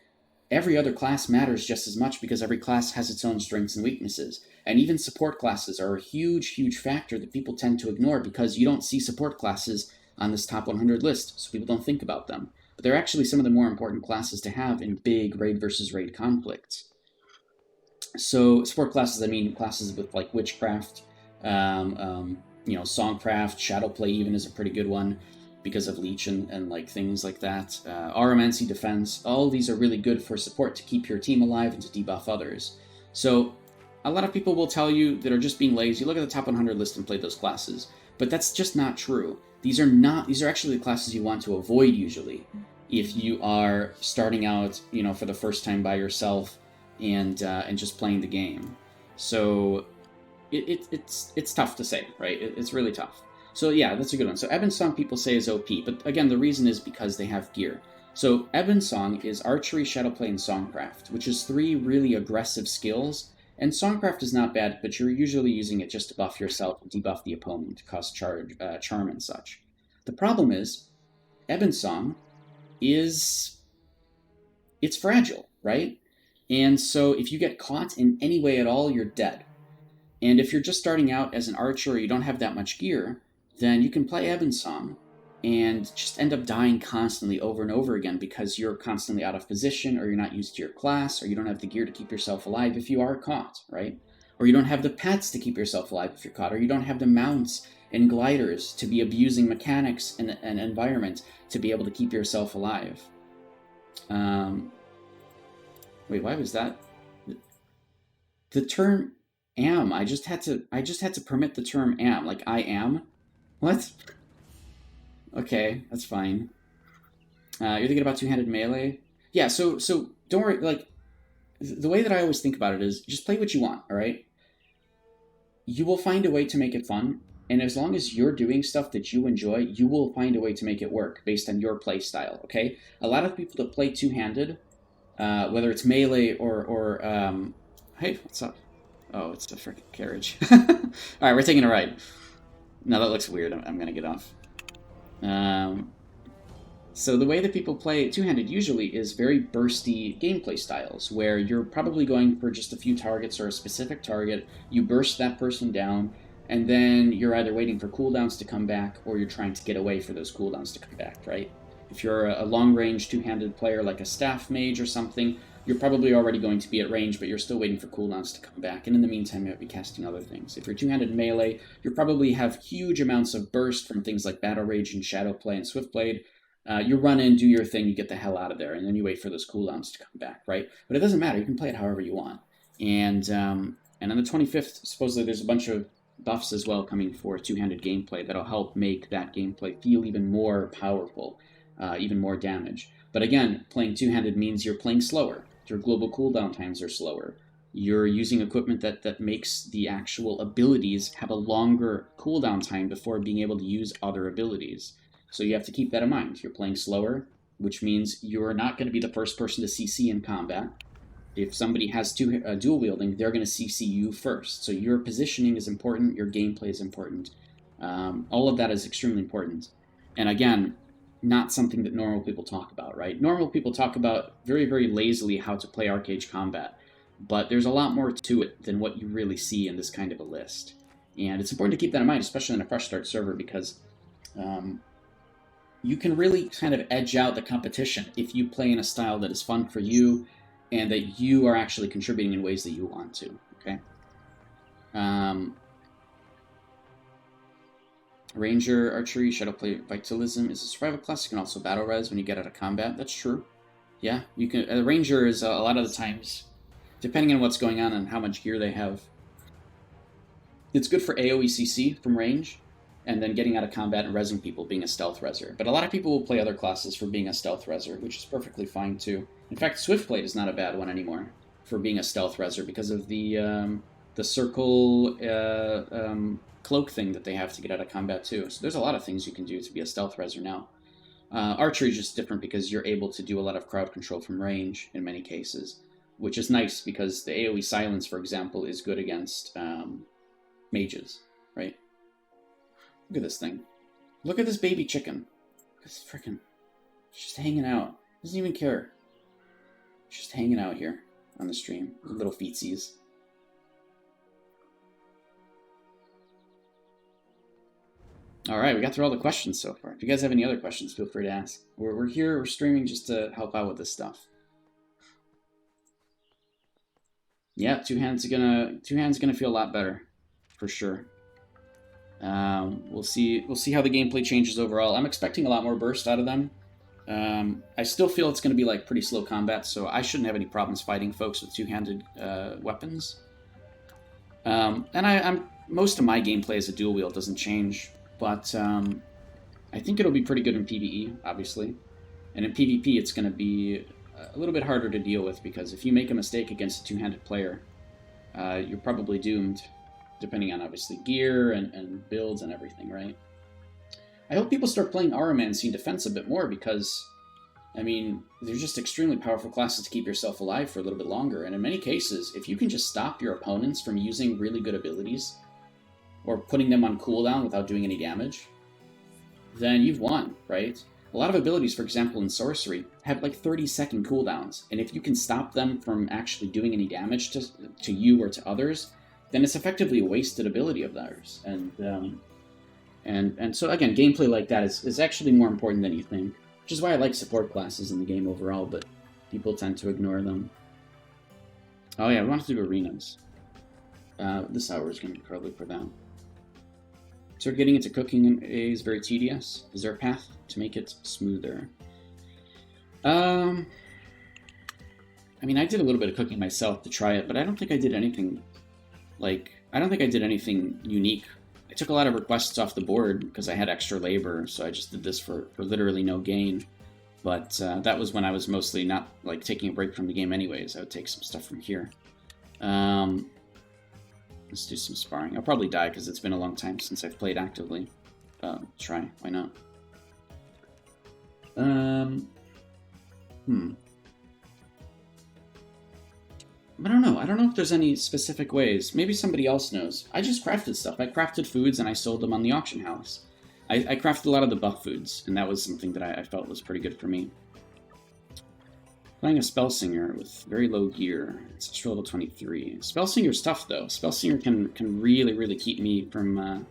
every other class matters just as much because every class has its own strengths and weaknesses. And even support classes are a huge, huge factor that people tend to ignore because you don't see support classes on this top 100 list, so people don't think about them. But they're actually some of the more important classes to have in big raid versus raid conflicts. So support classes, I mean classes with like Witchcraft, Songcraft, Shadowplay even is a pretty good one because of Leech and like things like that. Aromancy, Defense, all of these are really good for support to keep your team alive and to debuff others. So a lot of people will tell you that are just being lazy, look at the top 100 list and play those classes. But that's just not true. These are actually the classes you want to avoid usually if you are starting out, for the first time by yourself and just playing the game. So it's tough to say, right? It's really tough. So yeah, that's a good one. So Ebon Song people say is OP, but again, the reason is because they have gear. So Ebon Song is Archery, Shadowplay, and Songcraft, which is 3 really aggressive skills. And Songcraft is not bad, but you're usually using it just to buff yourself and debuff the opponent, to cause charm and such. The problem is, Ebon Song it's fragile, right? And so if you get caught in any way at all, you're dead. And if you're just starting out as an archer or you don't have that much gear, then you can play Ebon Song and just end up dying constantly over and over again because you're constantly out of position or you're not used to your class or you don't have the gear to keep yourself alive if you are caught, right? Or you don't have the pets to keep yourself alive if you're caught, or you don't have the mounts and gliders to be abusing mechanics and environment to be able to keep yourself alive. Wait, why was that? The term am, I just had to permit the term am, like I am. What? Okay, that's fine. You're thinking about two-handed melee? Yeah, so don't worry, like, the way that I always think about it is just play what you want, alright? You will find a way to make it fun, and as long as you're doing stuff that you enjoy, you will find a way to make it work based on your play style, okay? A lot of people that play two-handed, whether it's melee or hey, what's up? Oh, it's a freaking carriage. Alright, we're taking a ride. No, that looks weird. I'm gonna get off. So the way that people play two-handed usually is very bursty gameplay styles, where you're probably going for just a few targets or a specific target, you burst that person down, and then you're either waiting for cooldowns to come back, or you're trying to get away for those cooldowns to come back, right? If you're a long-range two-handed player like a staff mage or something, you're probably already going to be at range, but you're still waiting for cooldowns to come back, and in the meantime, you might be casting other things. If you're two-handed melee, you probably have huge amounts of burst from things like Battle Rage and Shadowplay and Swiftblade. You run in, do your thing, you get the hell out of there, and then you wait for those cooldowns to come back, right? But it doesn't matter, you can play it however you want. And on the 25th, supposedly there's a bunch of buffs as well coming for two-handed gameplay that'll help make that gameplay feel even more powerful, even more damage. But again, playing two-handed means you're playing slower. Your global cooldown times are slower. You're using equipment that makes the actual abilities have a longer cooldown time before being able to use other abilities. So you have to keep that in mind. You're playing slower, which means you're not going to be the first person to CC in combat. If somebody has dual wielding, they're going to CC you first. So your positioning is important, your gameplay is important. All of that is extremely important. And again, not something that normal people talk about, right? Normal people talk about very, very lazily how to play Archeage combat, but there's a lot more to it than what you really see in this kind of a list. And it's important to keep that in mind, especially in a fresh start server, because you can really kind of edge out the competition if you play in a style that is fun for you and that you are actually contributing in ways that you want to, okay? Ranger, Archery, Shadowplay, Vitalism is a survival class. You can also battle res when you get out of combat. That's true. Yeah, you can. Ranger is a lot of the times, depending on what's going on and how much gear they have, it's good for AoE CC from range, and then getting out of combat and resing people, being a stealth reser. But a lot of people will play other classes for being a stealth reser, which is perfectly fine too. In fact, Swiftblade is not a bad one anymore for being a stealth reser because of the circle cloak thing that they have to get out of combat too. So there's a lot of things you can do to be a stealth reser now. Archery is just different because you're able to do a lot of crowd control from range in many cases, which is nice because the AoE silence, for example, is good against mages, right? Look at this thing. Look at this baby chicken. It's freaking just hanging out. Doesn't even care. Just hanging out here on the stream. Little feetsies. All right, we got through all the questions so far. If you guys have any other questions, feel free to ask. We're here, we're streaming just to help out with this stuff. Yeah, two hands gonna feel a lot better, for sure. We'll see how the gameplay changes overall. I'm expecting a lot more burst out of them. I still feel it's going to be like pretty slow combat, so I shouldn't have any problems fighting folks with two-handed weapons. And I'm most of my gameplay as a dual wield doesn't change, but I think it'll be pretty good in PvE, obviously. And in PvP, it's going to be a little bit harder to deal with, because if you make a mistake against a two-handed player, you're probably doomed, depending on, obviously, gear and builds and everything, right? I hope people start playing Auramancy Defense a bit more, because, I mean, they're just extremely powerful classes to keep yourself alive for a little bit longer, and in many cases, if you can just stop your opponents from using really good abilities, or putting them on cooldown without doing any damage, then you've won, right? A lot of abilities, for example, in Sorcery, have like 30-second cooldowns, and if you can stop them from actually doing any damage to you or to others, then it's effectively a wasted ability of theirs. And so, again, gameplay like that is actually more important than you think, which is why I like support classes in the game overall, but people tend to ignore them. Oh yeah, we want to do arenas. This hour is going to be probably for that. So getting into cooking is very tedious. Is there a path to make it smoother? I mean, I did a little bit of cooking myself to try it, but I don't think I did anything, unique. I took a lot of requests off the board because I had extra labor, so I just did this for literally no gain. But that was when I was mostly not, like, taking a break from the game anyways. I would take some stuff from here. Let's do some sparring. I'll probably die because it's been a long time since I've played actively. Try. Why not? I don't know. I don't know if there's any specific ways. Maybe somebody else knows. I just crafted stuff. I crafted foods and I sold them on the auction house. I crafted a lot of the buff foods, and that was something that I felt was pretty good for me. Playing a Spellsinger with very low gear. It's a level 23. Spellsinger's tough, though. Spellsinger can really, really keep me from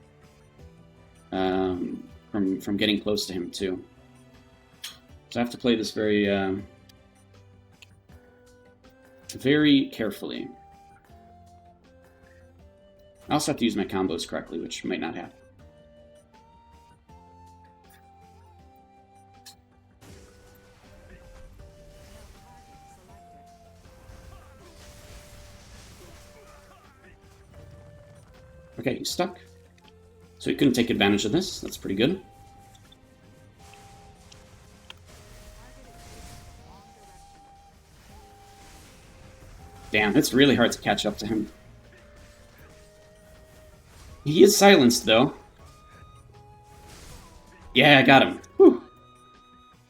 getting close to him, too. So I have to play this very carefully. I also have to use my combos correctly, which might not happen. Okay, he's stuck. So he couldn't take advantage of this. That's pretty good. Damn, it's really hard to catch up to him. He is silenced, though. Yeah, I got him. Whew.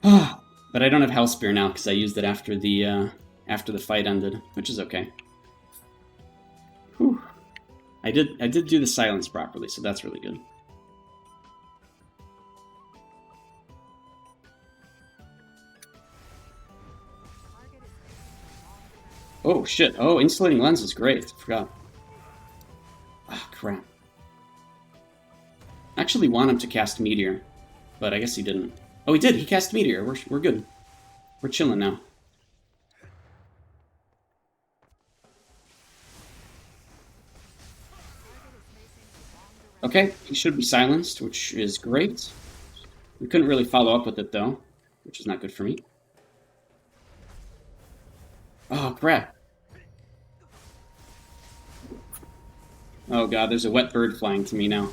But I don't have Hell Spear now because I used it after the fight ended, which is okay. Whew. I did do the silence properly, so that's really good. Oh, shit. Oh, Insulating Lens is great. I forgot. Ah, crap. I actually want him to cast Meteor, but I guess he didn't. Oh, he did. He cast Meteor. We're good. We're chilling now. Okay, he should be silenced, which is great. We couldn't really follow up with it, though, which is not good for me. Oh, crap. Oh, God, there's a wet bird flying to me now.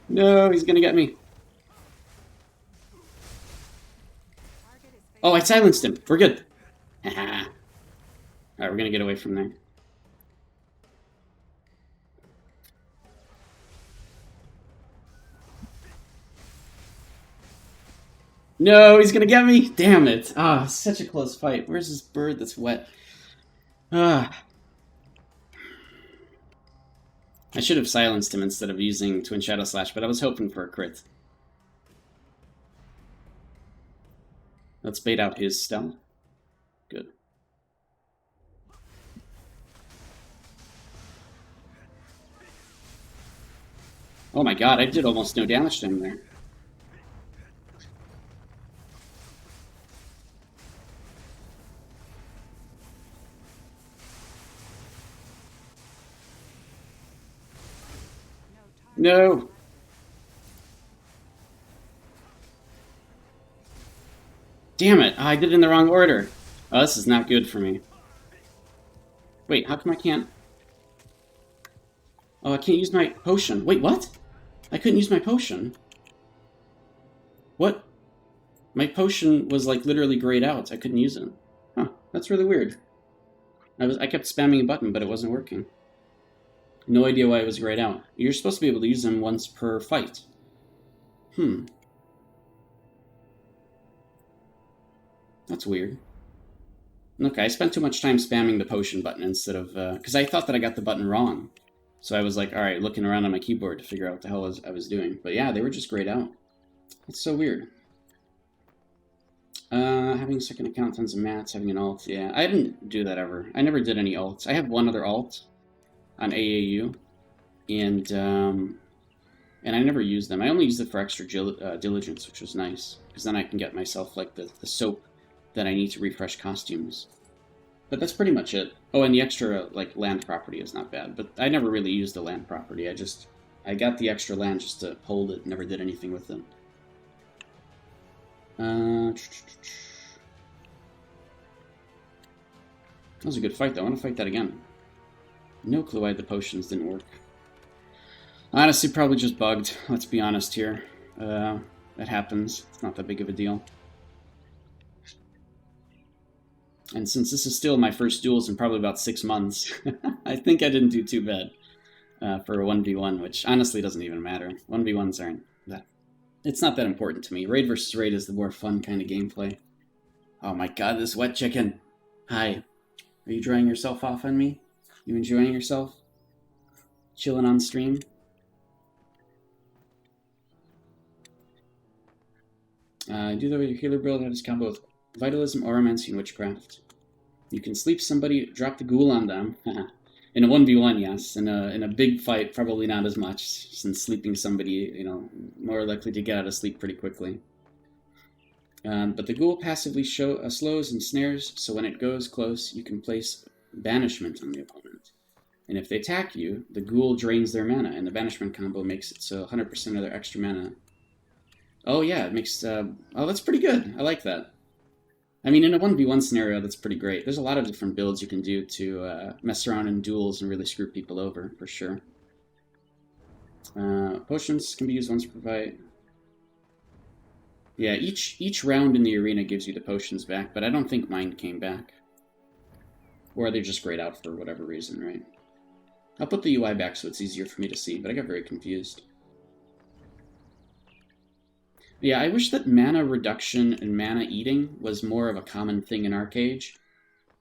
No, he's gonna get me. Oh, I silenced him. We're good. Alright, we're gonna get away from there. No, he's gonna get me! Damn it. Ah, such a close fight. Where's this bird that's wet? Ah. I should have silenced him instead of using Twin Shadow Slash, but I was hoping for a crit. Let's bait out his stealth. Good. Oh my god, I did almost no damage to him there. No! Damn it, I did it in the wrong order. Oh, this is not good for me. Wait, how come I can't... Oh, I can't use my potion. Wait, what? I couldn't use my potion. What? My potion was like literally grayed out. I couldn't use it. Huh, that's really weird. I kept spamming a button, but it wasn't working. No idea why it was grayed out. You're supposed to be able to use them once per fight. That's weird. Okay, I spent too much time spamming the potion button instead of... because I thought that I got the button wrong. So I was like, alright, looking around on my keyboard to figure out what the hell I was doing. But yeah, they were just grayed out. That's so weird. Having a second account, tons of mats, having an alt. Yeah, I didn't do that ever. I never did any alts. I have one other alt on AAU. And I never used them. I only used it for extra diligence, which was nice. Because then I can get myself, like, the soap that I need to refresh costumes. But that's pretty much it. Oh, and the extra, like, land property is not bad. But I never really used the land property. I got the extra land just to hold it. Never did anything with it. That was a good fight, though. I want to fight that again. No clue why the potions didn't work. Honestly, probably just bugged. Let's be honest here. That happens. It's not that big of a deal. And since this is still my first duels in probably about 6 months, I think I didn't do too bad for a 1v1, which honestly doesn't even matter. 1v1s aren't that... It's not that important to me. Raid versus raid is the more fun kind of gameplay. Oh my god, this wet chicken. Hi. Are you drying yourself off on me? You enjoying yourself? Chilling on stream? Do the way your healer build has combo with Vitalism, Oromancy, and Witchcraft. You can sleep somebody, drop the ghoul on them. In a 1v1, yes. In a big fight, probably not as much, since sleeping somebody, more likely to get out of sleep pretty quickly. But the ghoul passively slows and snares, so when it goes close, you can place Banishment on the opponent. And if they attack you, the ghoul drains their mana, and the Banishment combo makes it so 100% of their extra mana. Oh yeah, it makes... oh, that's pretty good. I like that. I mean, in a 1v1 scenario, that's pretty great. There's a lot of different builds you can do to mess around in duels and really screw people over, for sure. Potions can be used once per fight. Yeah, each round in the arena gives you the potions back, but I don't think mine came back. Or they're just grayed out for whatever reason, right? I'll put the UI back so it's easier for me to see, but I got very confused. Yeah, I wish that mana reduction and mana eating was more of a common thing in Archeage,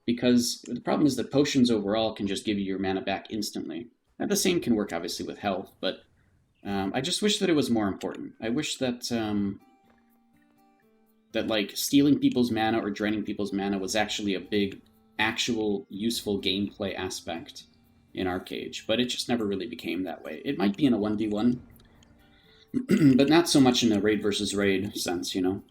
because the problem is that potions overall can just give you your mana back instantly. Now, the same can work, obviously, with health, but I just wish that it was more important. I wish that that like stealing people's mana or draining people's mana was actually a big, actual useful gameplay aspect in Archeage, but it just never really became that way. It might be in a 1v1, but not so much in a raid versus raid sense, you know?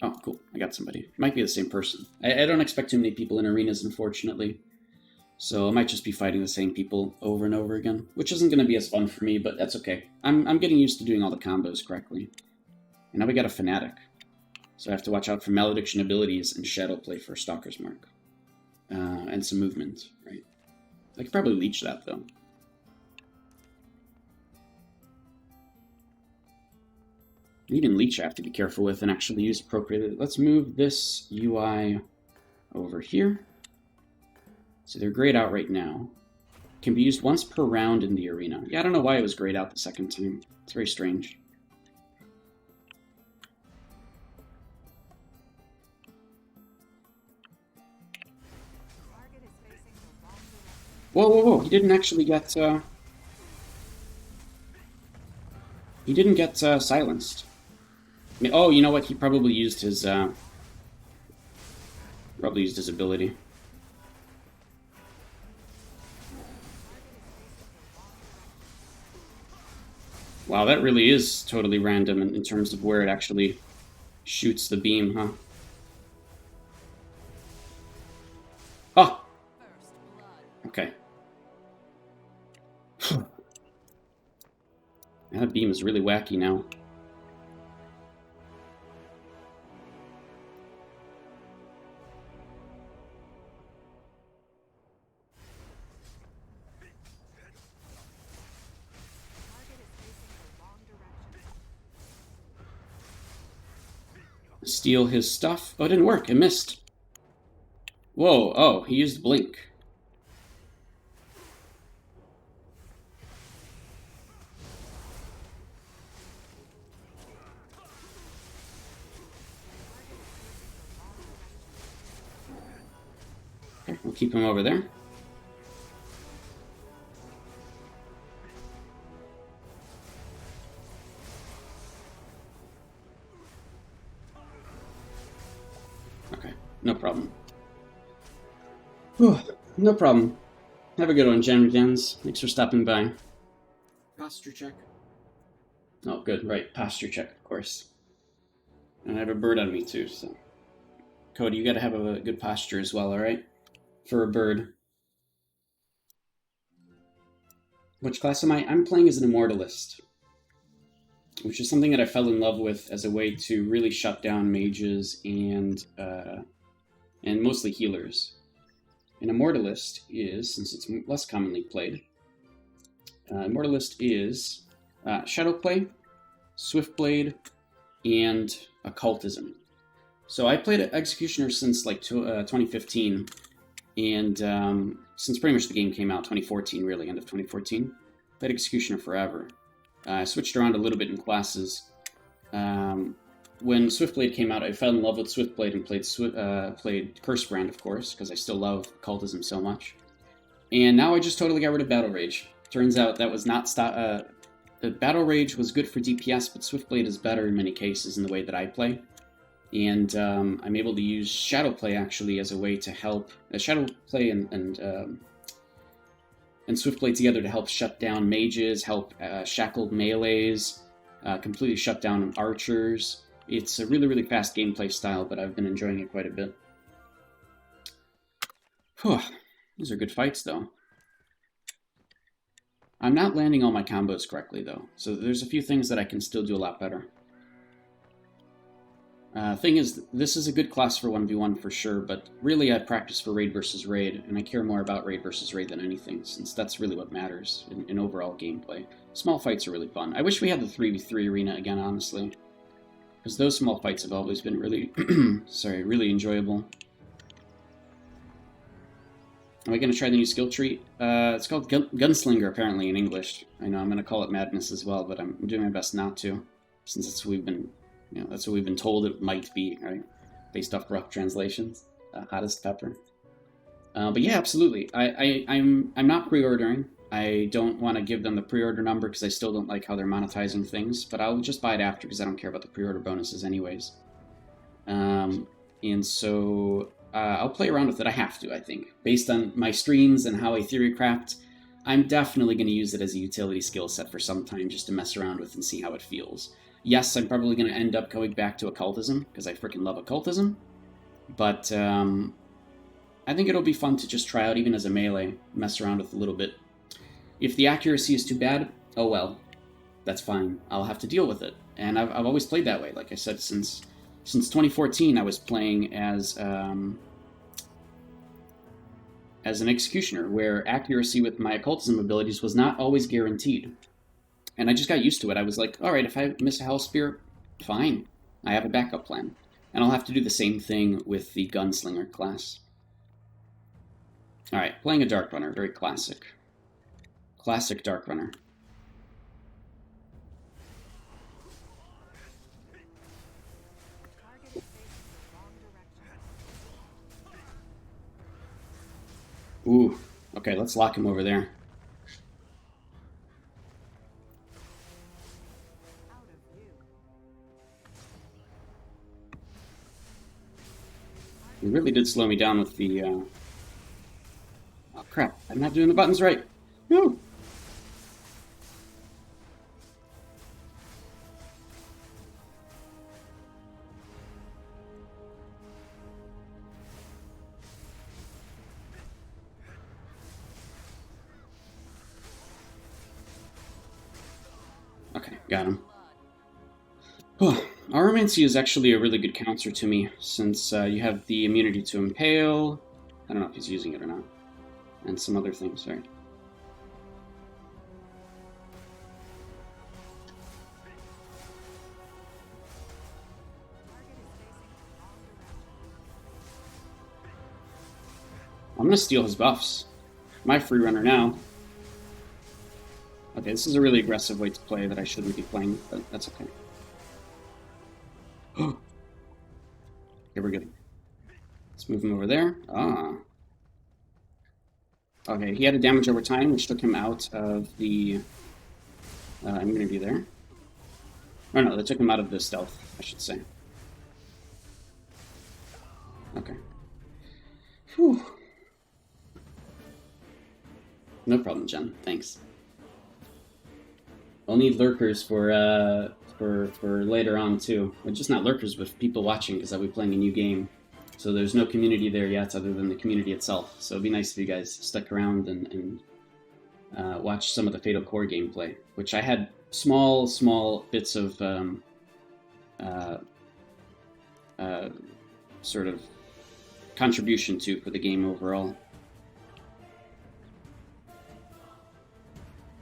Oh, cool. I got somebody. Might be the same person. I don't expect too many people in arenas, unfortunately. So I might just be fighting the same people over and over again, which isn't going to be as fun for me, but that's okay. I'm getting used to doing all the combos correctly. And now we got a Fanatic. So I have to watch out for Malediction abilities and Shadow Play for Stalker's Mark. And some movement, right? I could probably leech that, though. Even leech I have to be careful with and actually use appropriately. Let's move this UI over here. So they're grayed out right now. Can be used once per round in the arena. Yeah, I don't know why it was grayed out the second time. It's very strange. Whoa, whoa, whoa! He didn't actually get. He didn't get silenced. I mean, oh, you know what? He probably used his. Probably used his ability. Wow, that really is totally random in terms of where it actually shoots the beam, huh? Oh! Okay. That beam is really wacky now. Steal his stuff. Oh, it didn't work. It missed. Whoa, oh, he used Blink. Okay, we'll keep him over there. Okay, no problem. Whew, no problem. Have a good one, Gens. Thanks for stopping by. Posture check. Oh, good, right. Posture check, of course. And I have a bird on me, too, so... Cody, you gotta have a good posture as well, alright? For a bird. Which class am I? I'm playing as an Immortalist, which is something that I fell in love with as a way to really shut down mages and mostly healers. An Immortalist is, since it's less commonly played, Immortalist is Shadow Play, Swiftblade, and Occultism. So I played Executioner since like 2015, and since pretty much the game came out, 2014 really, end of 2014. Played Executioner forever. I switched around a little bit in classes. When Swiftblade came out, I fell in love with Swiftblade and played Cursebrand, of course, because I still love Occultism so much. And now I just totally got rid of Battle Rage. Turns out that was not... the Battle Rage was good for DPS, but Swiftblade is better in many cases in the way that I play. And I'm able to use Shadow Play, actually, as a way to help... Shadow Play and Swiftblade together to help shut down mages, help shackled melees, completely shut down archers. It's a really, really fast gameplay style, but I've been enjoying it quite a bit. Whew. These are good fights, though. I'm not landing all my combos correctly, though, so there's a few things that I can still do a lot better. Thing is, this is a good class for 1v1 for sure, but really I practice for raid versus raid, and I care more about raid versus raid than anything, since that's really what matters in overall gameplay. Small fights are really fun. I wish we had the 3v3 arena again, honestly, because those small fights have always been really, really enjoyable. Am I going to try the new skill tree? It's called Gunslinger, apparently, in English. I know I'm going to call it Madness as well, but I'm doing my best not to, since that's what we've been... that's what we've been told it might be, right? Based off rough translations. Hottest pepper. But yeah, absolutely. I'm not pre-ordering. I don't want to give them the pre-order number because I still don't like how they're monetizing things, but I'll just buy it after because I don't care about the pre-order bonuses anyways. And so I'll play around with it. I have to, I think. Based on my streams and how I theory craft, I'm definitely going to use it as a utility skill set for some time just to mess around with and see how it feels. Yes, I'm probably going to end up going back to occultism because I freaking love occultism, but I think it'll be fun to just try out even as a melee, mess around with a little bit. If the accuracy is too bad, oh well, that's fine. I'll have to deal with it. And I've always played that way. Like I said, since 2014, I was playing as an executioner, where accuracy with my occultism abilities was not always guaranteed. And I just got used to it. I was like, all right, if I miss a Hell Spear, fine. I have a backup plan. And I'll have to do the same thing with the Gunslinger class. All right, playing a Dark Runner, very classic. Classic Dark Runner. Ooh, okay, let's lock him over there. He really did slow me down with the... Oh crap, I'm not doing the buttons right. No! Okay, got him. Oh, Aromancy is actually a really good counter to me, since you have the immunity to Impale. I don't know if he's using it or not. And some other things, right? I'm gonna steal his buffs. My free runner now. Okay, this is a really aggressive way to play that I shouldn't be playing, but that's okay. Okay, we're good. Let's move him over there. Ah. Okay, he had a damage over time, which took him out of the... I'm gonna be there. Oh no, that took him out of the stealth, I should say. Okay. Whew. No problem, Jen. Thanks. I'll need lurkers for later on too. Well, just not lurkers, but people watching because I'll be playing a new game. So there's no community there yet other than the community itself. So it'd be nice if you guys stuck around and watch some of the Fatal Core gameplay, which I had small bits of sort of contribution to for the game overall.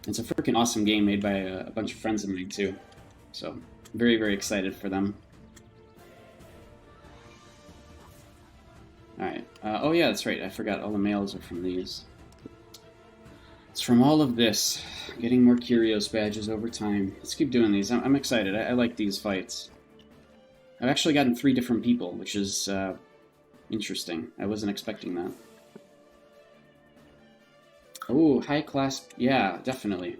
It's a freaking awesome game made by a bunch of friends of mine too. So very, very excited for them. Alright. Oh yeah, that's right. I forgot all the mails are from these. It's from all of this. Getting more Curios badges over time. Let's keep doing these. I'm excited. I like these fights. I've actually gotten 3 different people, which is interesting. I wasn't expecting that. Oh, high class. Yeah, definitely.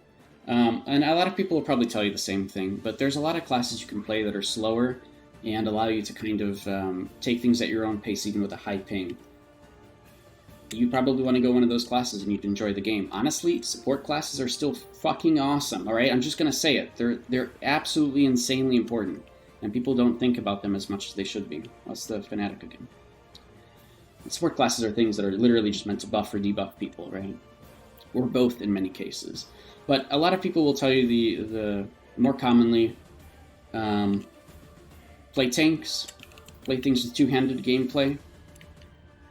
And a lot of people will probably tell you the same thing, but there's a lot of classes you can play that are slower and allow you to kind of take things at your own pace, even with a high ping. You probably want to go one of those classes and you'd enjoy the game. Honestly, support classes are still fucking awesome, alright? I'm just going to say it. They're absolutely insanely important, and people don't think about them as much as they should be. That's the Fanatic again. And support classes are things that are literally just meant to buff or debuff people, right? Or both in many cases. But a lot of people will tell you the more commonly play tanks, play things with two-handed gameplay,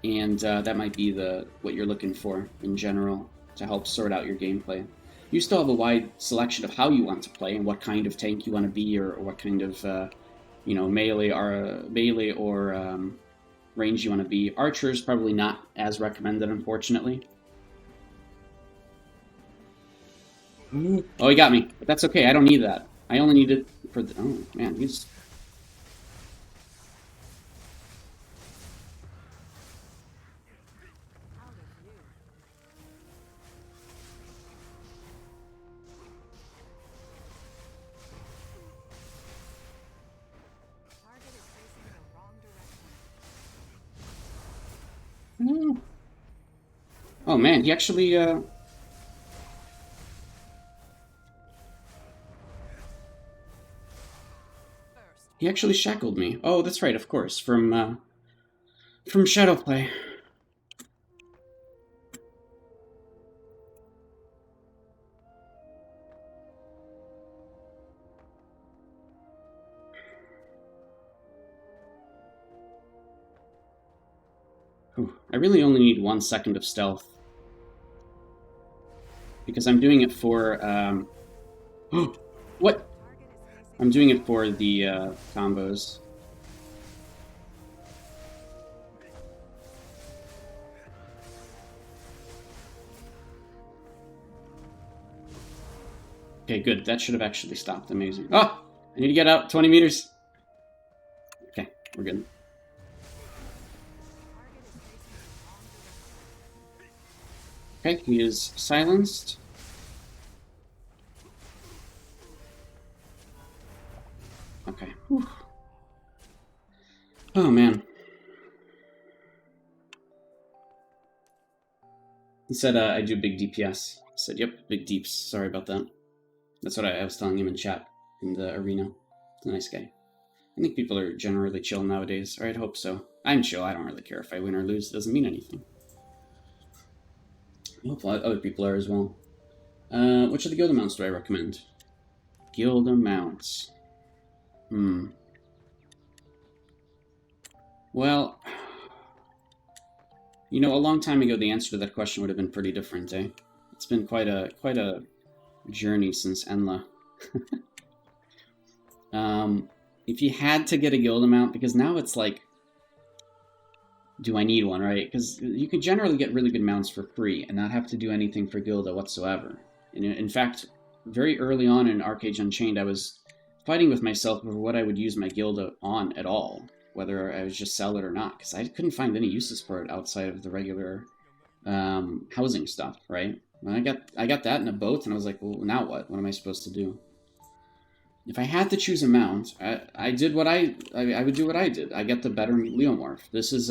and that might be what you're looking for in general to help sort out your gameplay. You still have a wide selection of how you want to play and what kind of tank you want to be, or what kind of melee or range you want to be. Archer is probably not as recommended, unfortunately. Oh, he got me. But that's okay. I don't need that. I only need it for the... Oh, man. He's... Oh man, he actually shackled me. Oh, that's right, of course, from Shadowplay. Whew. I really only need 1 second of stealth. Because I'm doing it for, what? I'm doing it for the combos. Okay, good. That should have actually stopped. Amazing. Oh! I need to get out 20 meters. Okay, we're good. Okay, he is silenced. Okay. Whew. Oh, man. He said I do big DPS. I said, yep, big deeps. Sorry about that. That's what I was telling him in chat in the arena. He's a nice guy. I think people are generally chill nowadays, or I'd hope so. I'm chill. I don't really care if I win or lose. It doesn't mean anything. I hope other people are as well. Which of the guild mounts do I recommend? Guild mounts. Well, you know, a long time ago, the answer to that question would have been pretty different, eh? It's been quite a journey since Enla. If you had to get a guild mount, because now it's like, do I need one, right? Because you can generally get really good mounts for free and not have to do anything for Gilda whatsoever. And in fact, very early on in Archeage Unchained, I was fighting with myself over what I would use my Gilda on at all, whether I would just sell it or not, because I couldn't find any uses for it outside of the regular housing stuff, right? I got that in a boat, and I was like, well, now what? What am I supposed to do? If I had to choose a mount, I did what I would do what I did. I get the better Leomorph. This is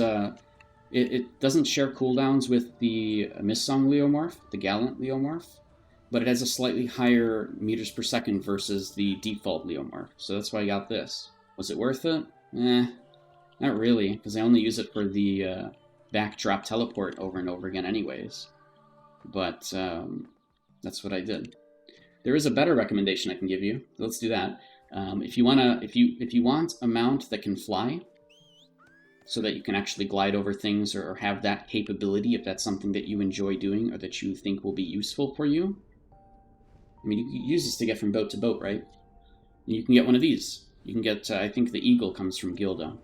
it doesn't share cooldowns with the Mist-Song Leomorph, the Gallant Leomorph, but it has a slightly higher meters per second versus the default Leomorph. So that's why I got this. Was it worth it? Not really, because I only use it for the backdrop teleport over and over again anyways. But that's what I did. There is a better recommendation I can give you. Let's do that. If you want a mount that can fly, so that you can actually glide over things or have that capability, if that's something that you enjoy doing or that you think will be useful for you. I mean, you can use this to get from boat to boat, right? You can get one of these. You can get, I think the Eagle comes from Gilda.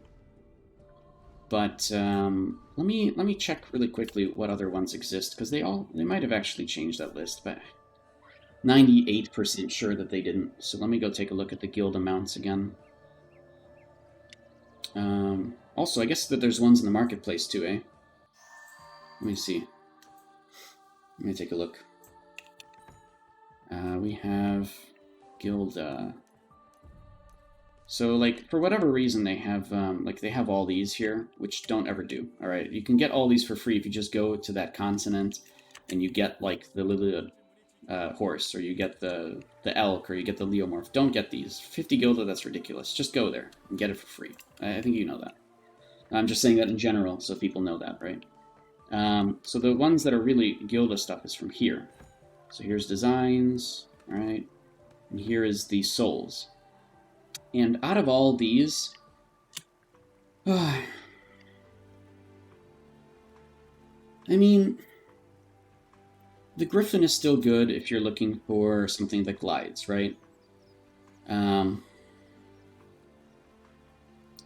But let me check really quickly what other ones exist, because they might have actually changed that list, but 98% sure that they didn't. So let me go take a look at the guild amounts again. Also, I guess that there's ones in the marketplace too, eh? Let me see. Let me take a look. We have Gilda. So, like, for whatever reason, they have, they have all these here, which don't ever do, alright? You can get all these for free if you just go to that continent and you get, like, the horse, or you get the elk, or you get the Leomorph. Don't get these. 50 Gilda, that's ridiculous. Just go there and get it for free. I think you know that. I'm just saying that in general, so people know that, right? So the ones that are really Gilda stuff is from here. So here's designs, alright? And here is the souls. And out of all these, I mean, the Griffin is still good if you're looking for something that glides, right?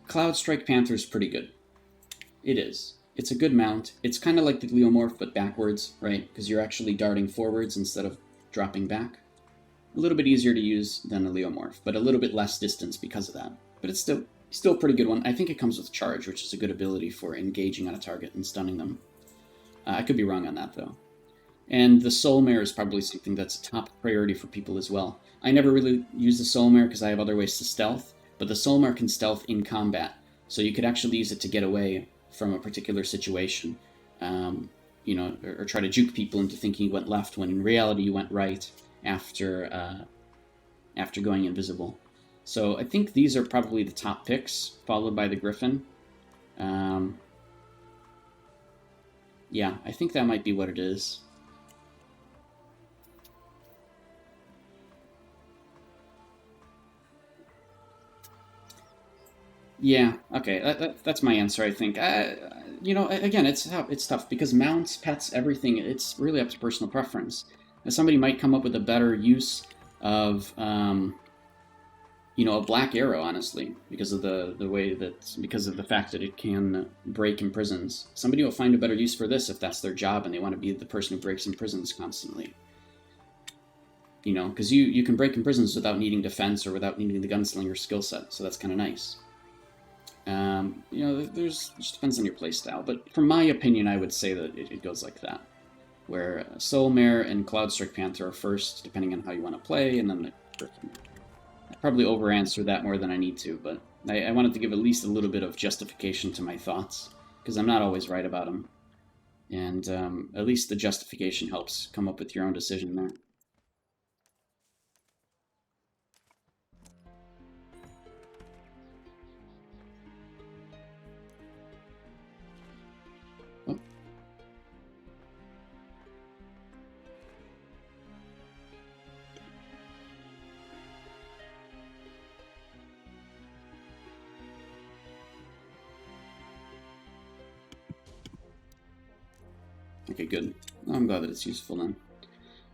Cloud Strike Panther is pretty good. It is. It's a good mount. It's kind of like the Leomorph, but backwards, right? Because you're actually darting forwards instead of dropping back. A little bit easier to use than a Leomorph, but a little bit less distance because of that. But it's still a pretty good one. I think it comes with Charge, which is a good ability for engaging on a target and stunning them. I could be wrong on that, though. And the Soul Mare is probably something that's a top priority for people as well. I never really use the Soul Mare because I have other ways to stealth, but the Soul Mare can stealth in combat, so you could actually use it to get away from a particular situation. or try to juke people into thinking you went left when in reality you went right after going invisible. So I think these are probably the top picks, followed by the Griffin. Yeah, I think that might be what it is. Yeah, okay, that's my answer, I think. Again, it's tough because mounts, pets, everything, it's really up to personal preference. Now, somebody might come up with a better use of, a black arrow, honestly, because of because of the fact that it can break in prisons. Somebody will find a better use for this if that's their job and they want to be the person who breaks in prisons constantly. Because you can break in prisons without needing defense or without needing the gunslinger skill set, so that's kind of nice. There's just depends on your playstyle, but from my opinion, I would say that it goes like that, where Soulmare and Cloudstrike Panther are first, depending on how you want to play, and then the Griffin. I probably over-answered that more than I need to, but I wanted to give at least a little bit of justification to my thoughts, because I'm not always right about them, and at least the justification helps come up with your own decision there. Okay, good. I'm glad that it's useful then.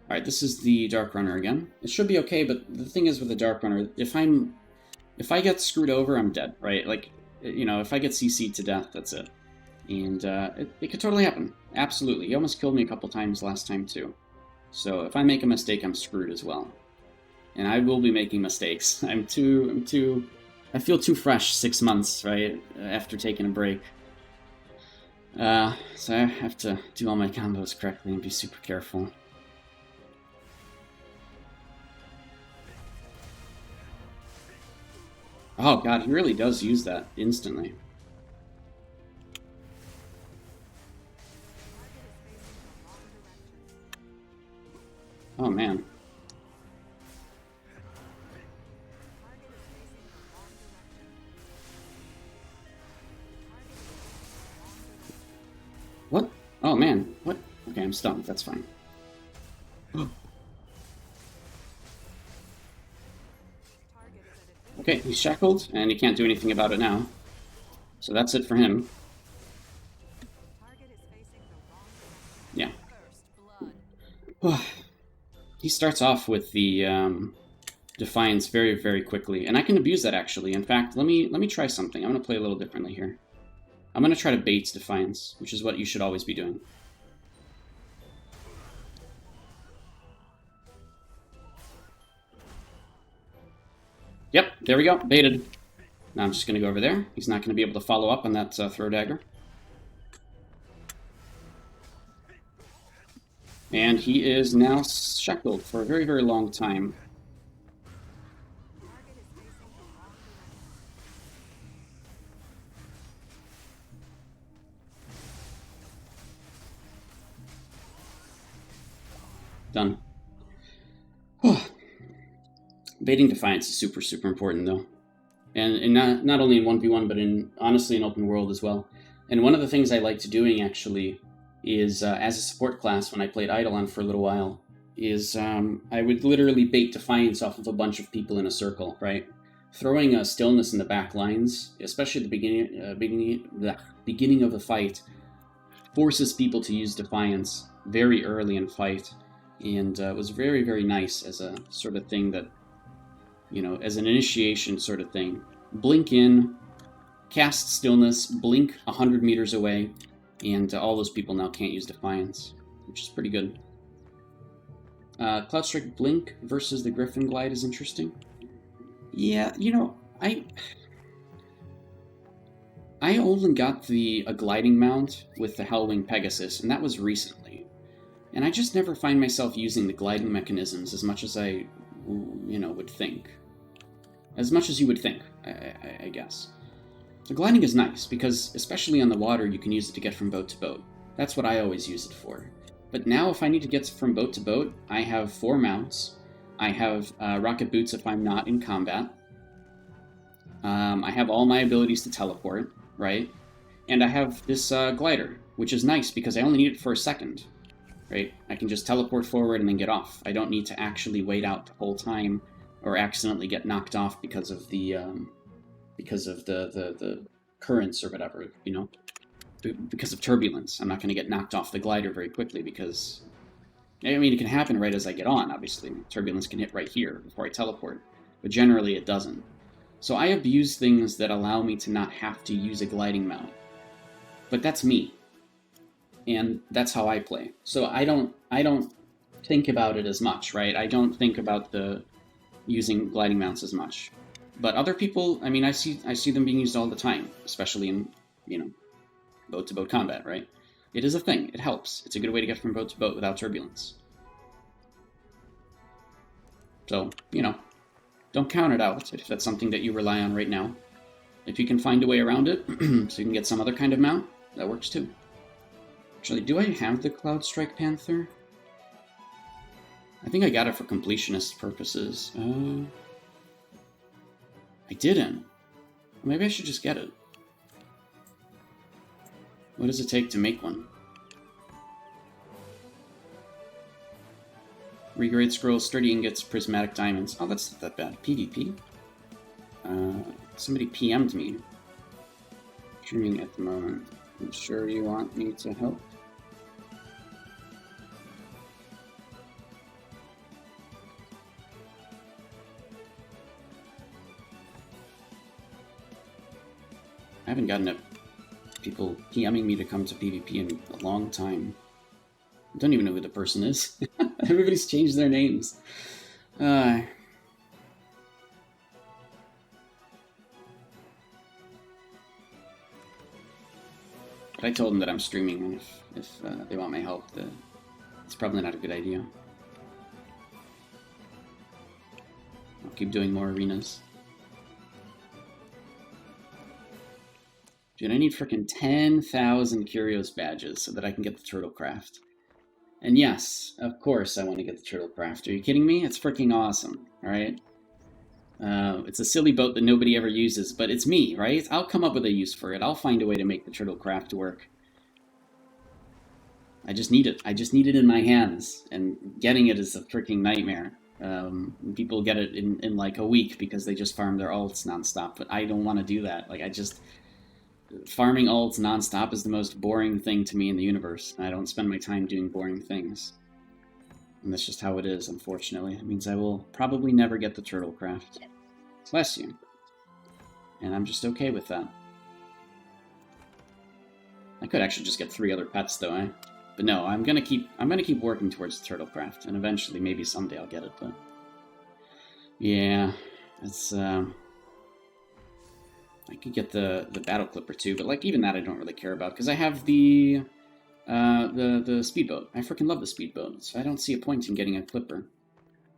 Alright, this is the Dark Runner again. It should be okay, but the thing is with the Dark Runner, if I get screwed over, I'm dead, right? Like, if I get CC'd to death, that's it. And it could totally happen. Absolutely. He almost killed me a couple times last time, too. So if I make a mistake, I'm screwed as well. And I will be making mistakes. I feel too fresh 6 months, right? After taking a break. So I have to do all my combos correctly and be super careful. Oh god, he really does use that instantly. Oh man. What? Oh man, what? Okay, I'm stunned, that's fine. Okay, he's shackled, and he can't do anything about it now. So that's it for him. Yeah. He starts off with the Defiance very, very quickly, and I can abuse that actually. In fact, let me try something. I'm going to play a little differently here. I'm going to try to bait Defiance, which is what you should always be doing. Yep, there we go, baited. Now I'm just going to go over there. He's not going to be able to follow up on that throw dagger. And he is now shackled for a very, very long time. Done. Baiting Defiance is super, super important, though. And not only in 1v1, but honestly in open world as well. And one of the things I liked doing, actually, is as a support class, when I played Eidolon for a little while, is I would literally bait Defiance off of a bunch of people in a circle, right? Throwing a stillness in the back lines, especially at the beginning of the fight, forces people to use Defiance very early in fight. And it was very, very nice as a sort of thing that, as an initiation sort of thing. Blink in, cast Stillness, blink 100 meters away, and all those people now can't use Defiance, which is pretty good. Cloudstrike Blink versus the Griffin Glide is interesting. Yeah, I only got a gliding mount with the Hellwing Pegasus, and that was recently. And I just never find myself using the gliding mechanisms as much as I, would think. As much as you would think, I guess. The gliding is nice, because especially on the water, you can use it to get from boat to boat. That's what I always use it for. But now if I need to get from boat to boat, I have 4 mounts. I have rocket boots if I'm not in combat. I have all my abilities to teleport, right? And I have this glider, which is nice because I only need it for a second, right? I can just teleport forward and then get off. I don't need to actually wait out the whole time or accidentally get knocked off because of the currents or whatever, you know? Because of turbulence. I'm not going to get knocked off the glider very quickly because... I mean, it can happen right as I get on, obviously. Turbulence can hit right here before I teleport. But generally, it doesn't. So I abuse things that allow me to not have to use a gliding mount. But that's me. And that's how I play. So I don't think about it as much, right? I don't think about the using gliding mounts as much. But other people, I mean, I see them being used all the time, especially in, you know, boat-to-boat combat, right? It is a thing. It helps. It's a good way to get from boat to boat without turbulence. So, you know, don't count it out if that's something that you rely on right now. If you can find a way around it, so you can get some other kind of mount, that works too. Actually, do I have the Cloud Strike Panther? I think I got it for completionist purposes. I didn't. Maybe I should just get it. What does it take to make one? Regrade scrolls, sturdy ingots, prismatic diamonds. Oh, that's not that bad. PvP? Somebody PM'd me. Streaming at the moment. I'm sure you want me to help? I haven't gotten people PMing me to come to PvP in a long time. I don't even know who the person is. Everybody's changed their names. I told them that I'm streaming, and if they want my help, it's probably not a good idea. I'll keep doing more arenas. Dude, I need frickin' 10,000 Curios badges so that I can get the Turtlecraft. And yes, of course I want to get the Turtlecraft. Are you kidding me? It's freaking awesome, alright? It's a silly boat that nobody ever uses, but it's me, right? I'll come up with a use for it. I'll find a way to make the Turtlecraft work. I just need it. I just need it in my hands, and getting it is a freaking nightmare. People get it in like a week because they just farm their alts nonstop, but I don't want to do that. Like, farming alts nonstop is the most boring thing to me in the universe. I don't spend my time doing boring things. And that's just how it is, unfortunately. It means I will probably never get the Turtlecraft. Bless you. And I'm just okay with that. I could actually just get 3 other pets, though, eh? But no, I'm gonna keep working towards the Turtlecraft, and eventually, maybe someday I'll get it, but... Yeah, it's, I could get the Battle Clipper too, but like even that I don't really care about because I have the speedboat. I freaking love the speedboat, so I don't see a point in getting a Clipper,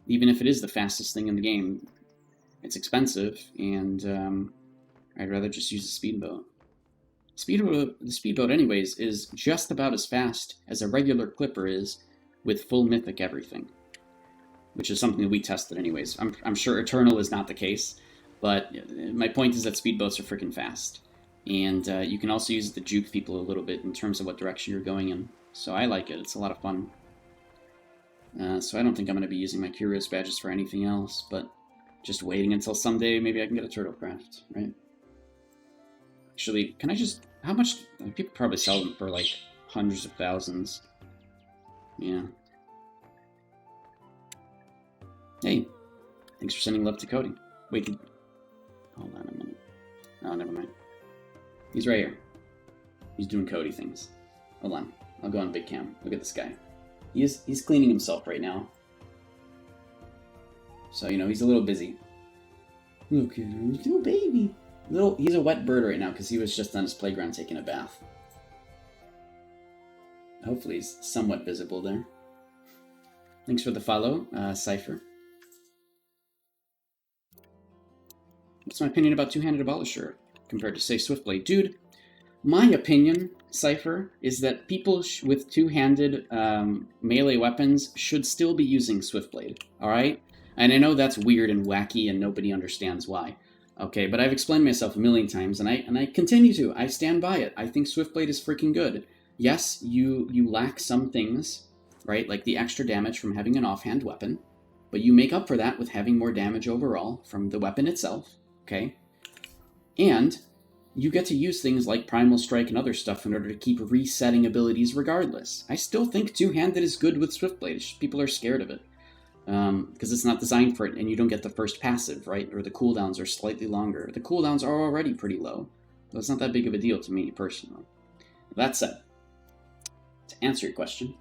even if it is the fastest thing in the game. It's expensive, and I'd rather just use the speedboat. The speedboat, anyways, is just about as fast as a regular Clipper is with full mythic everything, which is something that we tested, anyways. I'm sure Eternal is not the case. But my point is that speedboats are freaking fast. And you can also use it to juke people a little bit in terms of what direction you're going in. So I like it. It's a lot of fun. So I don't think I'm going to be using my Curious badges for anything else, but just waiting until someday maybe I can get a Turtlecraft, right? Actually, can I just... How much... People probably sell them for like hundreds of thousands. Yeah. Hey, thanks for sending love to Cody. Wait, hold on a minute. Oh, never mind. He's right here. He's doing Cody things. Hold on. I'll go on big cam. Look at this guy. He's cleaning himself right now. So, you know, he's a little busy. Look at him. He's a little baby. He's a wet bird right now because he was just on his playground taking a bath. Hopefully he's somewhat visible there. Thanks for the follow, Cypher. What's my opinion about Two-Handed Abolisher compared to, say, Swiftblade? Dude, my opinion Cypher, is that people with two-handed melee weapons should still be using Swiftblade, alright? And I know that's weird and wacky and nobody understands why. Okay, but I've explained myself a million times, and I continue to. I stand by it. I think Swiftblade is freaking good. Yes, you lack some things, right? Like the extra damage from having an offhand weapon, but you make up for that with having more damage overall from the weapon itself, okay? And you get to use things like Primal Strike and other stuff in order to keep resetting abilities regardless. I still think two-handed is good with Swiftblade. People are scared of it. Because it's not designed for it, and you don't get the first passive, right? Or the cooldowns are slightly longer. The cooldowns are already pretty low, so it's not that big of a deal to me, personally. That said, to answer your question,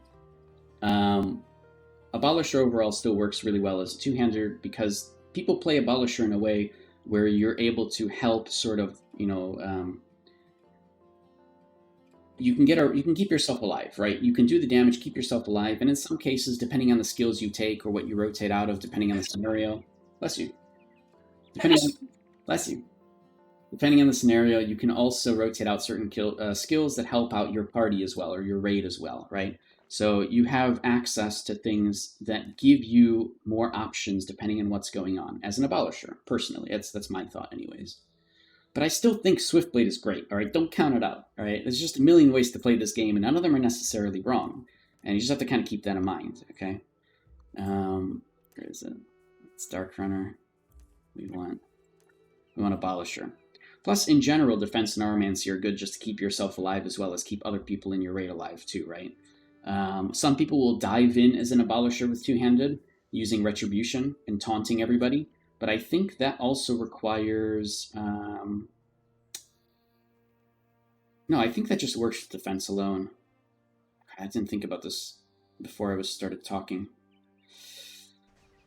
Abolisher overall still works really well as a two-hander because people play Abolisher in a way where you're able to help sort of, you can keep yourself alive, right? You can do the damage, keep yourself alive, and in some cases, depending on the skills you take or what you rotate out of, depending on the scenario, bless you. Depending on the scenario, you can also rotate out certain skills that help out your party as well, or your raid as well, right? So you have access to things that give you more options depending on what's going on. As an Abolisher, personally, that's my thought, anyways. But I still think Swiftblade is great, all right? Don't count it out, all right? There's just a million ways to play this game, and none of them are necessarily wrong. And you just have to kind of keep that in mind, okay? Where is it? It's Dark Runner. We want Abolisher. Plus, in general, Defense and Armancy are good just to keep yourself alive as well as keep other people in your raid alive too, right? Some people will dive in as an Abolisher with two-handed, using Retribution and taunting everybody. But I think that also requires... No, I think that just works with defense alone. I didn't think about this before I started talking.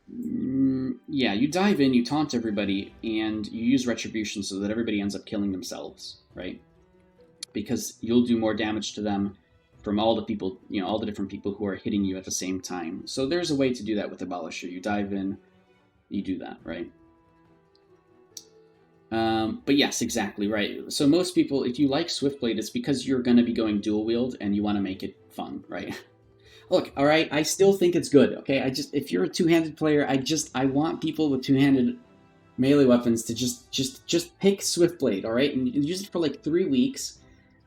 Yeah, you dive in, you taunt everybody, and you use Retribution so that everybody ends up killing themselves, right? Because you'll do more damage to them from all the people, all the different people who are hitting you at the same time. So there's a way to do that with Abolisher. You dive in, you do that, right? But yes, exactly, right. So most people, if you like Swiftblade, it's because you're going to be going dual wield and you want to make it fun, right? Look, all right, I still think it's good, okay? If you're a two-handed player, I want people with two-handed melee weapons to just pick Swiftblade, all right? And use it for like 3 weeks,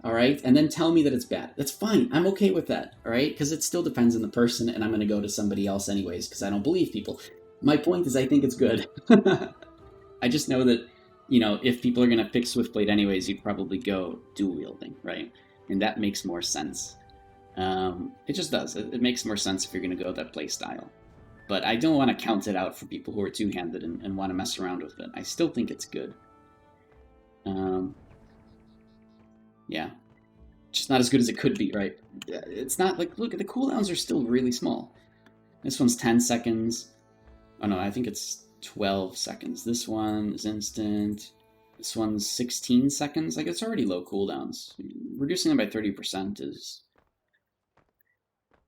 all right? And then tell me that it's bad. That's fine. I'm okay with that, all right? Because it still depends on the person, and I'm going to go to somebody else anyways because I don't believe people. My point is I think it's good. I just know that, if people are going to pick Swiftblade anyways, you'd probably go dual-wielding, right? And that makes more sense. It just does. It makes more sense if you're going to go that play style. But I don't want to count it out for people who are two-handed and want to mess around with it. I still think it's good. Yeah. Just not as good as it could be, right? It's not like, look, the cooldowns are still really small. This one's 10 seconds. Oh no, I think it's 12 seconds. This one is instant. This one's 16 seconds. Like, it's already low cooldowns. Reducing them by 30% is... I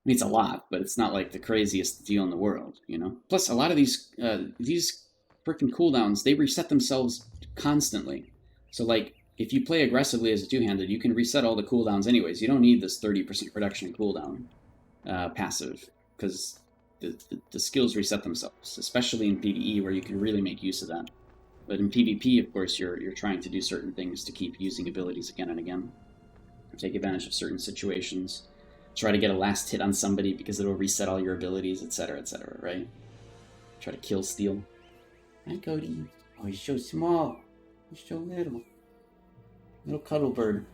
mean, it's a lot, but it's not like the craziest deal in the world, Plus, a lot of these freaking cooldowns, they reset themselves constantly. So, like, if you play aggressively as a two-handed, you can reset all the cooldowns anyways. You don't need this 30% reduction in cooldown passive, because the skills reset themselves, especially in PvE where you can really make use of that. But in PvP, of course, you're trying to do certain things to keep using abilities again and again. Take advantage of certain situations. Try to get a last hit on somebody because it'll reset all your abilities, etc., right? Try to kill steal. Hi, Cody. Oh, he's so small. He's so little. Little cuddle bird.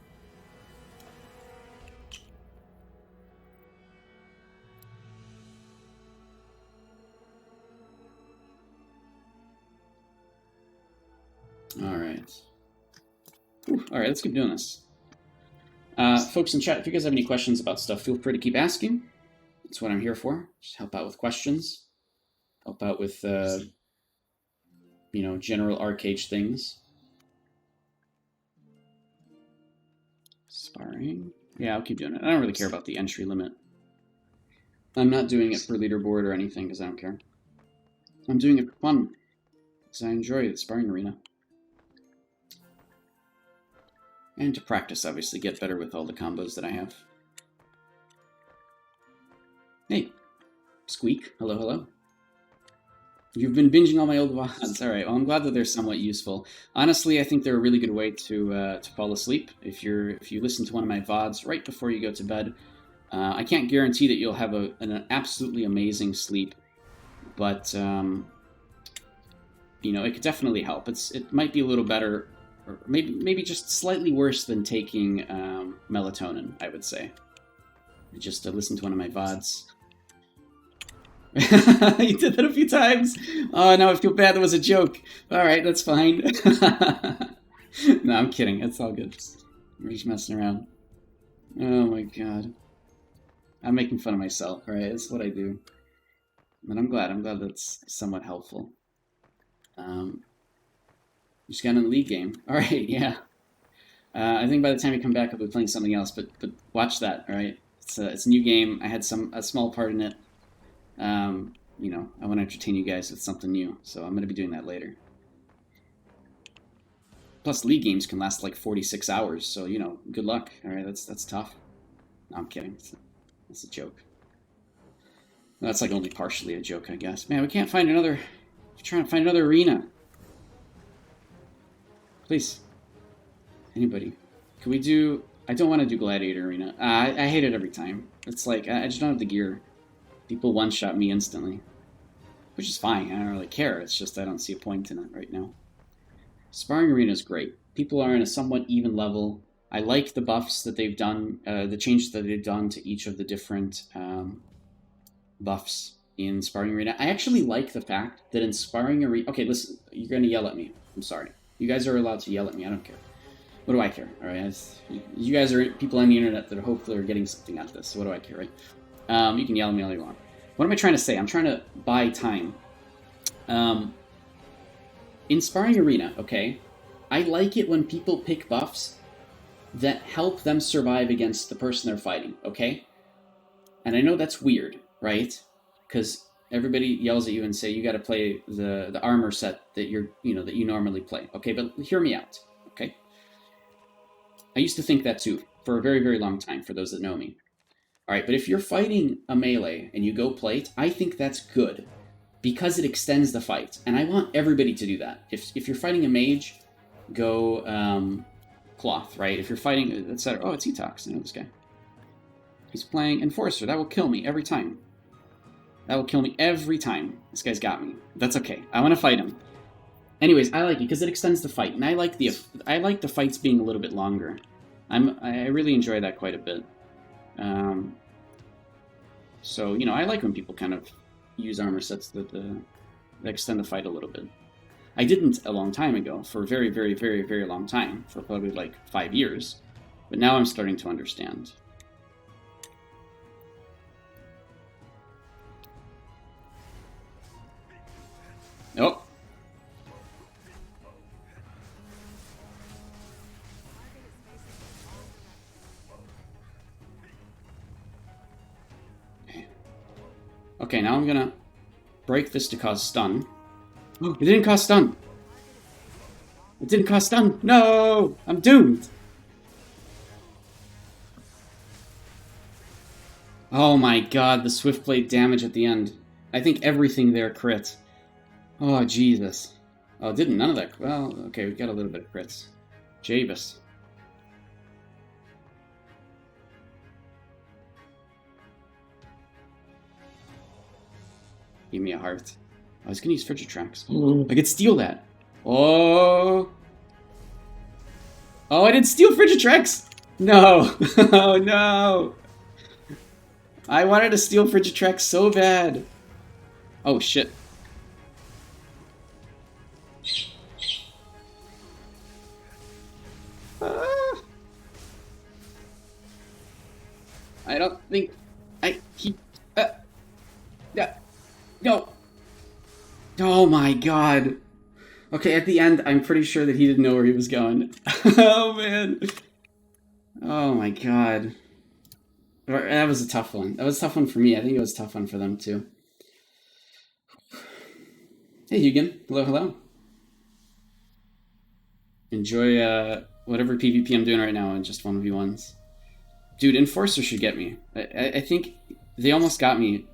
Alright. Alright, let's keep doing this. Folks in chat, if you guys have any questions about stuff, feel free to keep asking. That's what I'm here for. Just help out with questions. Help out with, general Archeage things. Sparring. Yeah, I'll keep doing it. I don't really care about the entry limit. I'm not doing it for leaderboard or anything because I don't care. I'm doing it for fun because I enjoy the sparring arena. And to practice, obviously, get better with all the combos that I have. Hey, Squeak. Hello, hello. You've been binging all my old VODs. All right. Well, I'm glad that they're somewhat useful. Honestly, I think they're a really good way to fall asleep. If you listen to one of my VODs right before you go to bed, I can't guarantee that you'll have an absolutely amazing sleep, but you know, it could definitely help. It might be a little better, or maybe just slightly worse than taking melatonin, I would say. Just listen to one of my VODs. You did that a few times. Oh, no, I feel bad. That was a joke. All right, that's fine. No, I'm kidding. It's all good. We're just messing around. Oh my god. I'm making fun of myself, right? It's what I do. But I'm glad that's somewhat helpful. Just got in the league game. All right, yeah. I think by the time you come back, I'll be playing something else. But watch that, all right? It's a new game. I had a small part in it. You know, I want to entertain you guys with something new, so I'm going to be doing that later. Plus, league games can last like 46 hours, so, you know, good luck. All right, that's tough. No, I'm kidding. That's a joke. That's like only partially a joke, I guess. Man, we can't find another... I'm trying to find another arena. Please. Anybody. Can we do... I don't want to do Gladiator Arena. I hate it every time. It's like, I just don't have the gear. People one-shot me instantly. Which is fine, I don't really care. It's just I don't see a point in it right now. Sparring Arena is great. People are in a somewhat even level. I like the buffs that they've done, the changes that they've done to each of the different buffs in Sparring Arena. I actually like the fact that in Sparring Arena... Okay, listen, you're going to yell at me. I'm sorry. You guys are allowed to yell at me. I don't care. What do I care? All right, you guys are people on the internet that hopefully are getting something out of this. So what do I care, right? You can yell at me all you want. What am I trying to say? I'm trying to buy time. In Sparring Arena, okay, I like it when people pick buffs that help them survive against the person they're fighting, okay? And I know that's weird, right? Because everybody yells at you and say you got to play the armor set that that you normally play, okay? But hear me out, okay? I used to think that too for a very, very long time. For those that know me. All right, but if you're fighting a melee and you go plate, I think that's good because it extends the fight, and I want everybody to do that. If you're fighting a mage, go cloth, right? If you're fighting, etc. Oh, it's Etox. I know this guy. He's playing Enforcer. That will kill me every time. That will kill me every time. This guy's got me. That's okay. I want to fight him. Anyways, I like it because it extends the fight, and I like the fights being a little bit longer. I really enjoy that quite a bit. So, you know, I like when people kind of use armor sets that extend the fight a little bit. I didn't a long time ago, for a very, very, very, very long time, for probably like 5 years. But now I'm starting to understand. Oh! Okay, now I'm gonna break this to cause stun. Oh, it didn't cause stun! It didn't cause stun! No! I'm doomed! Oh my god, the Swift Blade damage at the end. I think everything there crit. Oh, Jesus. Oh, it didn't. None of that. Well, okay, we got a little bit of crits. Javis. Give me a heart. I was gonna use Frigitrax. I could steal that. Oh! Oh, I didn't steal Frigitrax! No! Oh, no! I wanted to steal Frigitrax so bad. Oh, shit. I don't think no. Oh my god. Okay, at the end, I'm pretty sure that he didn't know where he was going. Oh man. Oh my god. That was a tough one. That was a tough one for me. I think it was a tough one for them too. Hey Hugan. Hello, hello. Enjoy whatever PvP I'm doing right now in just 1v1s. Dude, Enforcer should get me. I think they almost got me.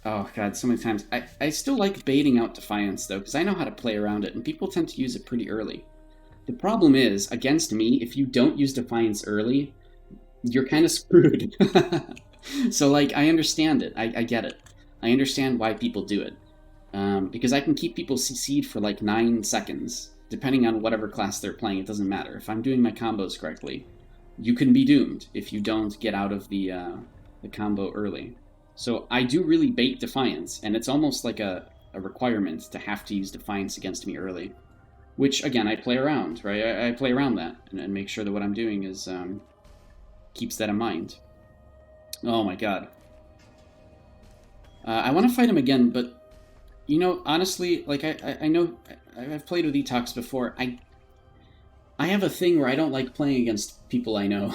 Oh god, so many times. I still like baiting out Defiance though, because I know how to play around it, and people tend to use it pretty early. The problem is, against me, if you don't use Defiance early, you're kind of screwed. So, like, I understand it. I get it. I understand why people do it. Because I can keep people CC'd for like 9 seconds. Depending on whatever class they're playing, it doesn't matter. If I'm doing my combos correctly, you can be doomed if you don't get out of the combo early. So I do really bait Defiance, and it's almost like a requirement to have to use Defiance against me early. Which, again, I play around, right? I play around that and make sure that what I'm doing is keeps that in mind. Oh my god. I want to fight him again, but you know, honestly, like I know I've played with Etox before. I have a thing where I don't like playing against people I know.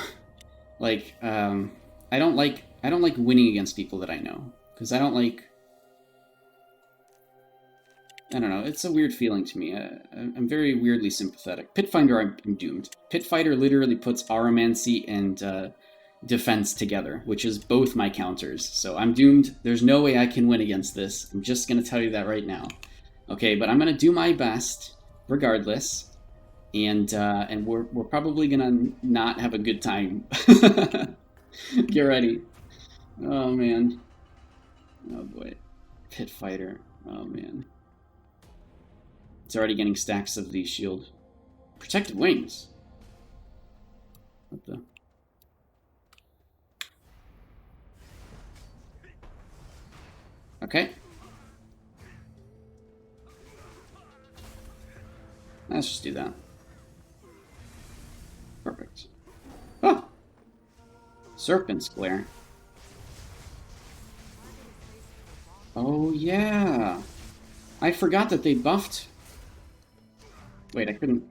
Like I don't like winning against people that I know, because I don't like. I don't know. It's a weird feeling to me. I'm very weirdly sympathetic. Pitfinder, I'm doomed. Pitfighter literally puts Aromancy and defense together, which is both my counters. So I'm doomed. There's no way I can win against this. I'm just going to tell you that right now. Okay, but I'm going to do my best regardless. And we're probably going to not have a good time. Get ready. Oh, man. Oh, boy. Pitfighter. Oh, man. It's already getting stacks of the shield. Protected wings. What the? Okay. Let's just do that. Perfect. Oh! Serpent's Glare. Oh, yeah. I forgot that they buffed. Wait, I couldn't.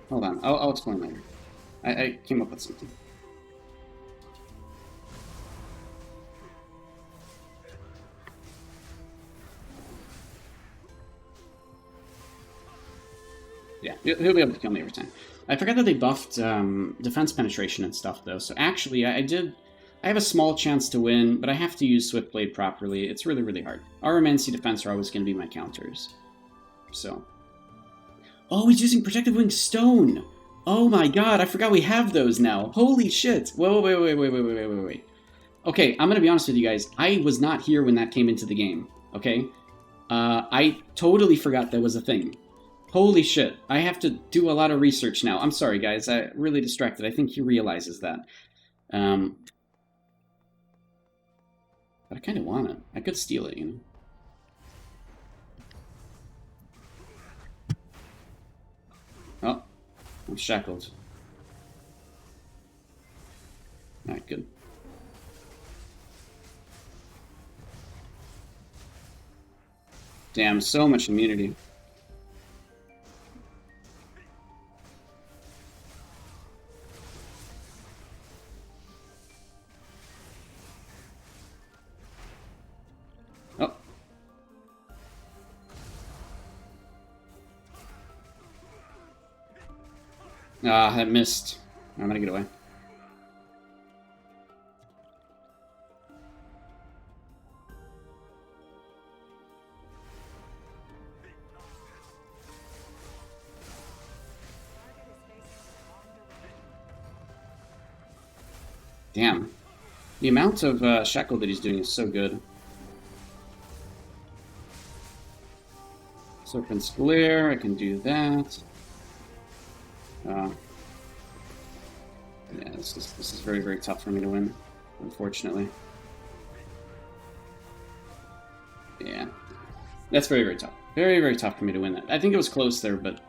Hold on, I'll explain later. I came up with something. Yeah, he'll be able to kill me every time. I forgot that they buffed defense penetration and stuff, though. So actually, I have a small chance to win, but I have to use Swiftblade properly. It's really, really hard. Aromancy defense are always going to be my counters. So. Oh, he's using Protective Wing Stone! Oh my god, I forgot we have those now. Holy shit! Wait. Okay, I'm gonna be honest with you guys. I was not here when that came into the game, okay? I totally forgot that was a thing. Holy shit, I have to do a lot of research now. I'm sorry, guys. I'm really distracted. I think he realizes that. But I kind of want it. I could steal it, you know? Oh, I'm shackled. Alright, good. Damn, so much immunity. Oh. Ah, that missed. I'm gonna get away. Damn. The amount of shackle that he's doing is so good. Serpent's Glare, I can do that. Yeah, this is very, very tough for me to win, unfortunately. Yeah, that's very, very tough. Very, very tough for me to win that. I think it was close there, but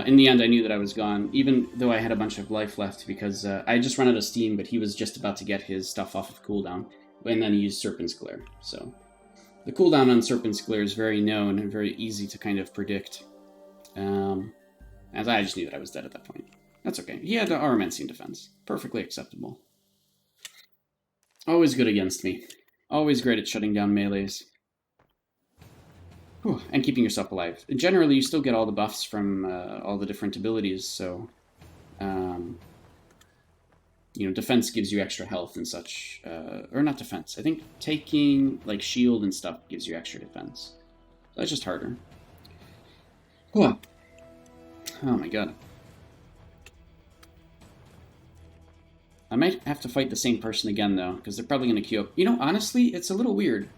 in the end, I knew that I was gone, even though I had a bunch of life left, because I just run out of steam, but he was just about to get his stuff off of cooldown, and then he used Serpent's Glare. So the cooldown on Serpent's Glare is very known and very easy to kind of predict. As I just knew that I was dead at that point. That's okay. He had Aromancy in defense. Perfectly acceptable. Always good against me. Always great at shutting down melees. Whew, and keeping yourself alive. Generally, you still get all the buffs from all the different abilities, so defense gives you extra health and such, or not defense. I think taking like shield and stuff gives you extra defense. So that's just harder. Whew. Oh my god. I might have to fight the same person again, though, because they're probably going to queue up. Honestly, it's a little weird.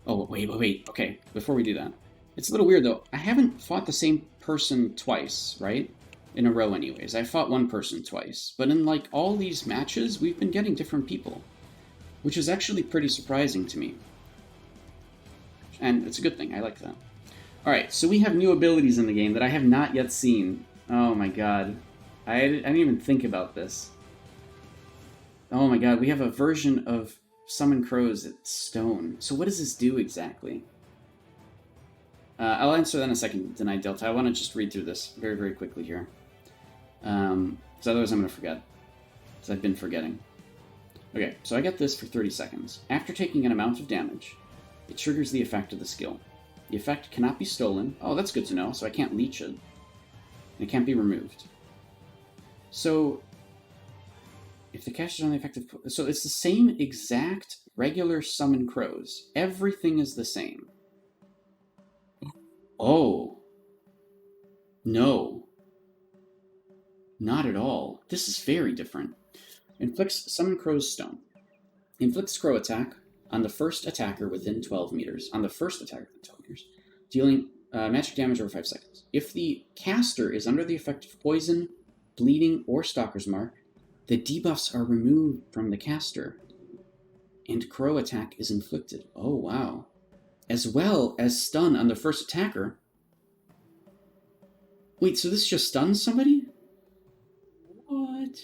Oh, wait. Okay, before we do that. It's a little weird, though. I haven't fought the same person twice, right? In a row, anyways. I fought one person twice. But in, like, all these matches, we've been getting different people. Which is actually pretty surprising to me. And it's a good thing. I like that. Alright, so we have new abilities in the game that I have not yet seen. Oh my god. I didn't even think about this. Oh my god, we have a version of Summon Crows at Stone. So what does this do exactly? I'll answer that in a second, Denied Delta. I want to just read through this very, very quickly here. Because otherwise I'm going to forget. Because I've been forgetting. Okay, so I get this for 30 seconds. After taking an amount of damage, it triggers the effect of the skill. The effect cannot be stolen. Oh, that's good to know, so I can't leech it. And it can't be removed. So, if the cast is only effective... So it's the same exact regular Summon Crows. Everything is the same. Oh. No. Not at all. This is very different. Inflicts Summon Crow's Stone. Inflicts Crow attack on the first attacker within 12 meters. On the first attacker within 12 meters. Dealing magic damage over 5 seconds. If the caster is under the effect of poison, bleeding, or Stalker's Mark, the debuffs are removed from the caster, and Crow attack is inflicted. Oh, wow. As well as stun on the first attacker. Wait, so this just stuns somebody? What?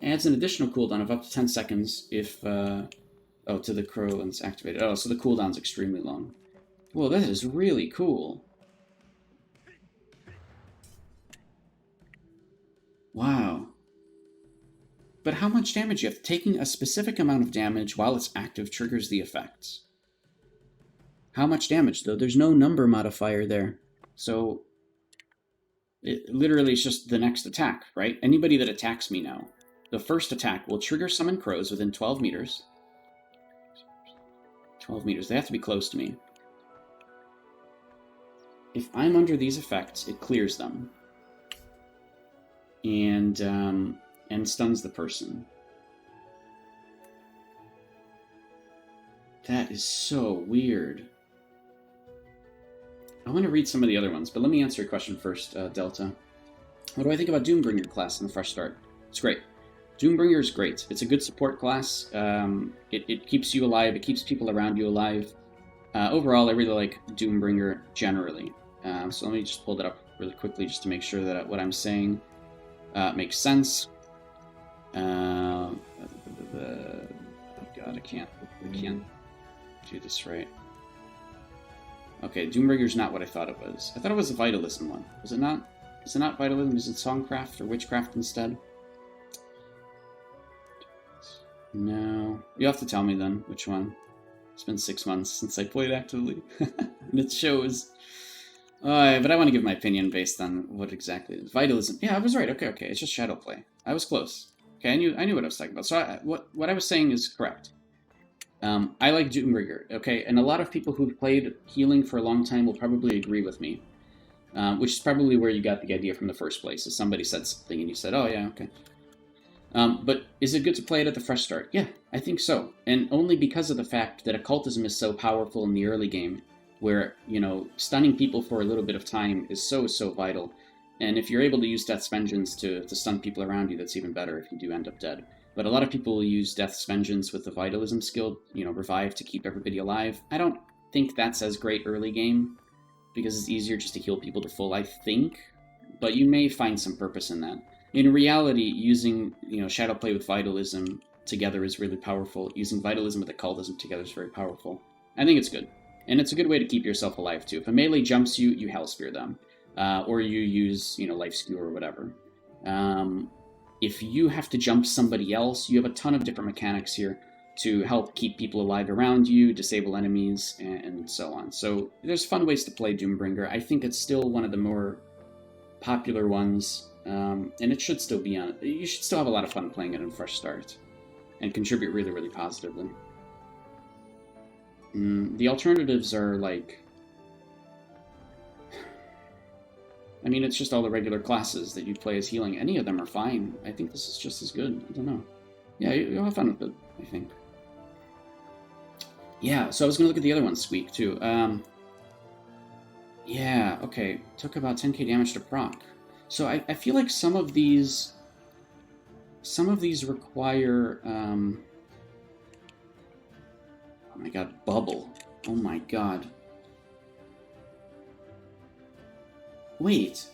Adds an additional cooldown of up to 10 seconds if, to the Crow when it's activated. Oh, so the cooldown's extremely long. Well, that is really cool. Wow. But how much damage you have? Taking a specific amount of damage while it's active triggers the effects. How much damage, though? There's no number modifier there. So, it literally is just the next attack, right? Anybody that attacks me now, the first attack will trigger Summon Crows within 12 meters. 12 meters. They have to be close to me. If I'm under these effects, it clears them. And stuns the person. That is so weird. I want to read some of the other ones, but let me answer your question first, Delta. What do I think about Doombringer class in the Fresh Start? It's great. Doombringer is great. It's a good support class. It keeps you alive. It keeps people around you alive. Overall, I really like Doombringer generally. So let me just pull that up really quickly just to make sure that what I'm saying makes sense. Oh god, I can't do this right. Okay, Doombringer's not what I thought it was. I thought it was a Vitalism one. Was it not? Is it not Vitalism? Is it Songcraft or Witchcraft instead? No. You'll have to tell me then which one. It's been 6 months since I played actively. And it shows. But I want to give my opinion based on what exactly it is. Vitalism. Yeah, I was right. Okay. It's just Shadowplay. I was close. Okay, I knew what I was talking about. So what I was saying is correct. I like Doombringer, okay? And a lot of people who've played healing for a long time will probably agree with me. Which is probably where you got the idea from the first place. Is somebody said something and you said, oh yeah, okay. But is it good to play it at the Fresh Start? Yeah, I think so. And only because of the fact that occultism is so powerful in the early game, where, stunning people for a little bit of time is so vital. And if you're able to use Death's Vengeance to stun people around you, that's even better if you do end up dead. But a lot of people will use Death's Vengeance with the Vitalism skill, revive to keep everybody alive. I don't think that's as great early game, because it's easier just to heal people to full, I think. But you may find some purpose in that. In reality, using, Shadowplay with Vitalism together is really powerful. Using Vitalism with Occultism together is very powerful. I think it's good. And it's a good way to keep yourself alive, too. If a melee jumps you, you Hellspear them. Or you use, Life Skewer or whatever. If you have to jump somebody else, you have a ton of different mechanics here. to help keep people alive around you, disable enemies, and so on. So there's fun ways to play Doombringer. I think it's still one of the more popular ones, and it should still be on. You should still have a lot of fun playing it in Fresh Start, and contribute really, really positively. The alternatives are like... I mean, it's just all the regular classes that you play as healing. Any of them are fine. I think this is just as good. I don't know. Yeah, you'll have fun with it, I think. Yeah, so I was going to look at the other one, Squeak, too. Yeah, okay. Took about 10k damage to proc. So I feel like some of these require... oh my god, Bubble. Oh my god. Wait.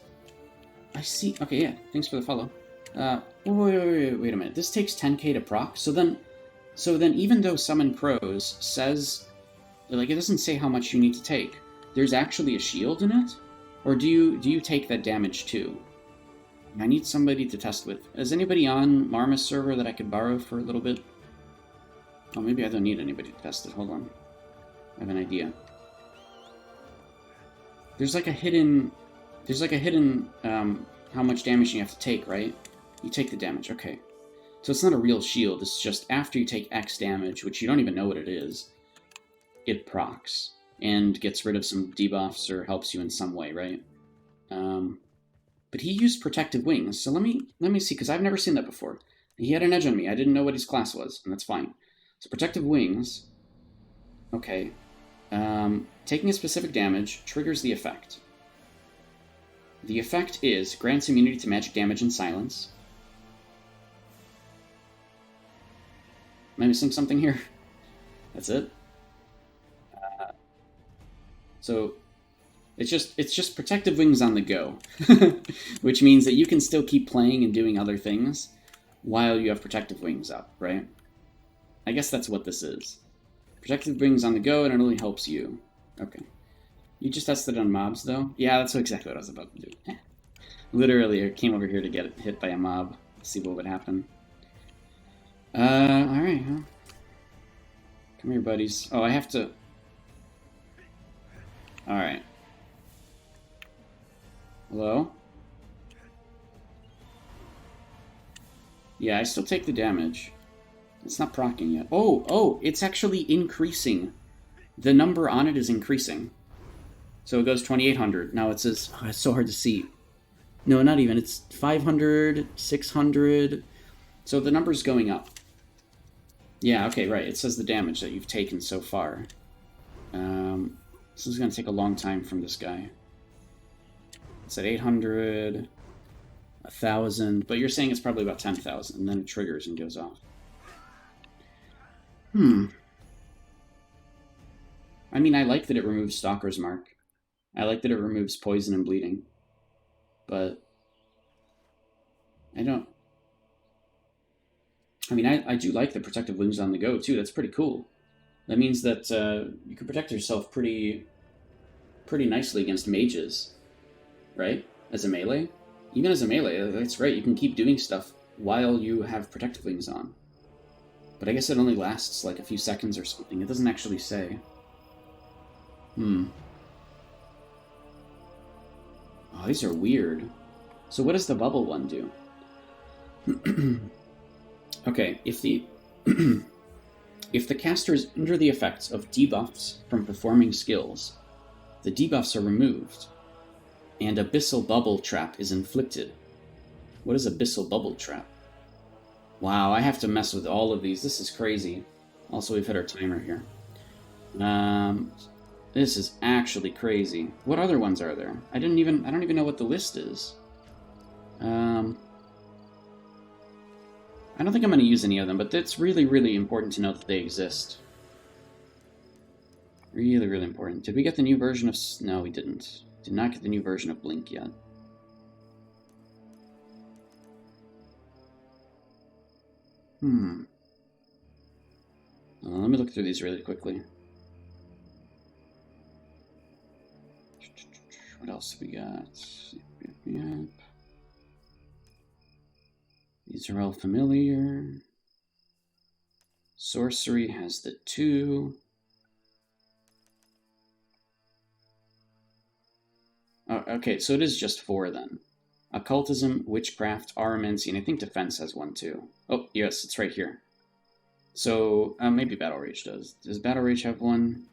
I see... Okay, yeah, thanks for the follow. Wait a minute. This takes 10k to proc? So then even though Summon Crows says... Like, it doesn't say how much you need to take. There's actually a shield in it? Or do you take that damage too? I need somebody to test with. Is anybody on Marma's server that I could borrow for a little bit? Oh, maybe I don't need anybody to test it. Hold on. I have an idea. There's like a hidden how much damage you have to take, right? You take the damage, okay. So it's not a real shield, it's just after you take X damage, which you don't even know what it is, it procs and gets rid of some debuffs or helps you in some way, right? But he used Protective Wings, so let me see, because I've never seen that before. He had an edge on me, I didn't know what his class was, and that's fine. So Protective Wings, okay. Taking a specific damage triggers the effect. The effect is grants immunity to magic damage and silence. Am I missing something here? That's it. So it's just Protective Wings on the go, which means that you can still keep playing and doing other things while you have Protective Wings up, right? I guess that's what this is. Protective Wings on the go, and it only helps you. Okay. You just tested it on mobs, though? Yeah, that's exactly what I was about to do. Literally, I came over here to get hit by a mob, see what would happen. Alright, huh? Come here, buddies. Oh, I have to... Alright. Hello? Yeah, I still take the damage. It's not proccing yet. Oh, it's actually increasing. The number on it is increasing. So it goes 2,800. Now it says... Oh, it's so hard to see. No, not even. It's 500, 600. So the number's going up. Yeah, okay, right. It says the damage that you've taken so far. This is going to take a long time from this guy. It's at 800, 1,000. But you're saying it's probably about 10,000. And then it triggers and goes off. I mean, I like that it removes Stalker's Mark. I like that it removes poison and bleeding. But I don't... I mean, I do like the Protective Wings on the go, too. That's pretty cool. That means that you can protect yourself pretty nicely against mages, right? As a melee. Even as a melee, that's right. You can keep doing stuff while you have Protective Wings on. But I guess it only lasts like a few seconds or something. It doesn't actually say. Oh, these are weird. So what does the bubble one do? Okay, if the caster is under the effects of debuffs from performing skills, the debuffs are removed, and Abyssal Bubble Trap is inflicted. What is Abyssal Bubble Trap? Wow, I have to mess with all of these. This is crazy. Also, we've hit our timer here. This is actually crazy. What other ones are there? I don't even know what the list is. I don't think I'm going to use any of them, but it's really, really important to know that they exist. Really, really important. Did we get the new version of... No, we didn't. Did not get the new version of Blink yet. Let me look through these really quickly. What else have we got? Yep. These are all familiar. Sorcery has the 2. Oh, okay, so it is just 4 then. Occultism, Witchcraft, Aromancy, and I think Defense has 1 too. Oh, yes, it's right here. So, maybe Battle Rage does. Does Battle Rage have 1?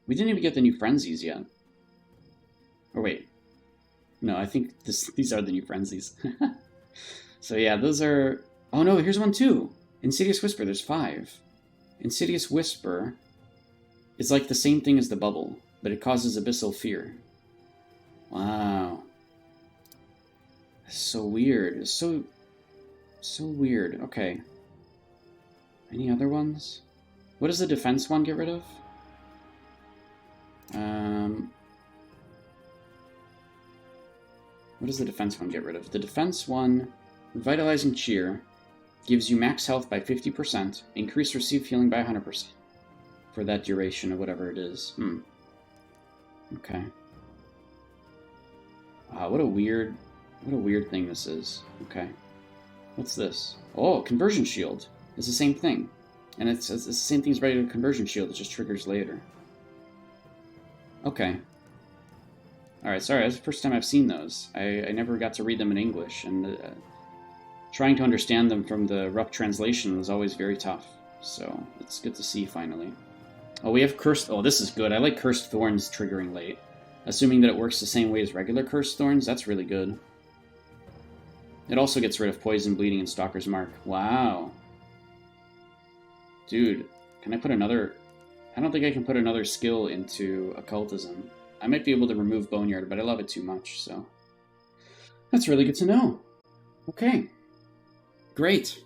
We didn't even get the new Frenzies yet. Or wait. No, I think these are the new Frenzies. So yeah, those are... Oh no, here's 1 too! Insidious Whisper, there's 5. Insidious Whisper is like the same thing as the Bubble, but it causes Abyssal Fear. Wow. So weird. It's so weird. Okay. Any other ones? What does the defense one get rid of? What does the defense one get rid of? The defense one, Revitalizing Cheer, gives you max health by 50%, increase received healing by 100% for that duration of whatever it is. Okay. Wow, what a weird thing this is. Okay. What's this? Oh, Conversion Shield. It's the same thing. And it's the same thing as regular Conversion Shield, it just triggers later. Okay. Alright, sorry, that's the first time I've seen those. I never got to read them in English, and trying to understand them from the rough translation was always very tough. So, it's good to see, finally. Oh, we have Cursed... Oh, this is good. I like Cursed Thorns triggering late. Assuming that it works the same way as regular Cursed Thorns, that's really good. It also gets rid of Poison, Bleeding, and Stalker's Mark. Wow. Dude, can I put another... I don't think I can put another skill into Occultism. I might be able to remove Boneyard, but I love it too much, so... That's really good to know. Okay. Great.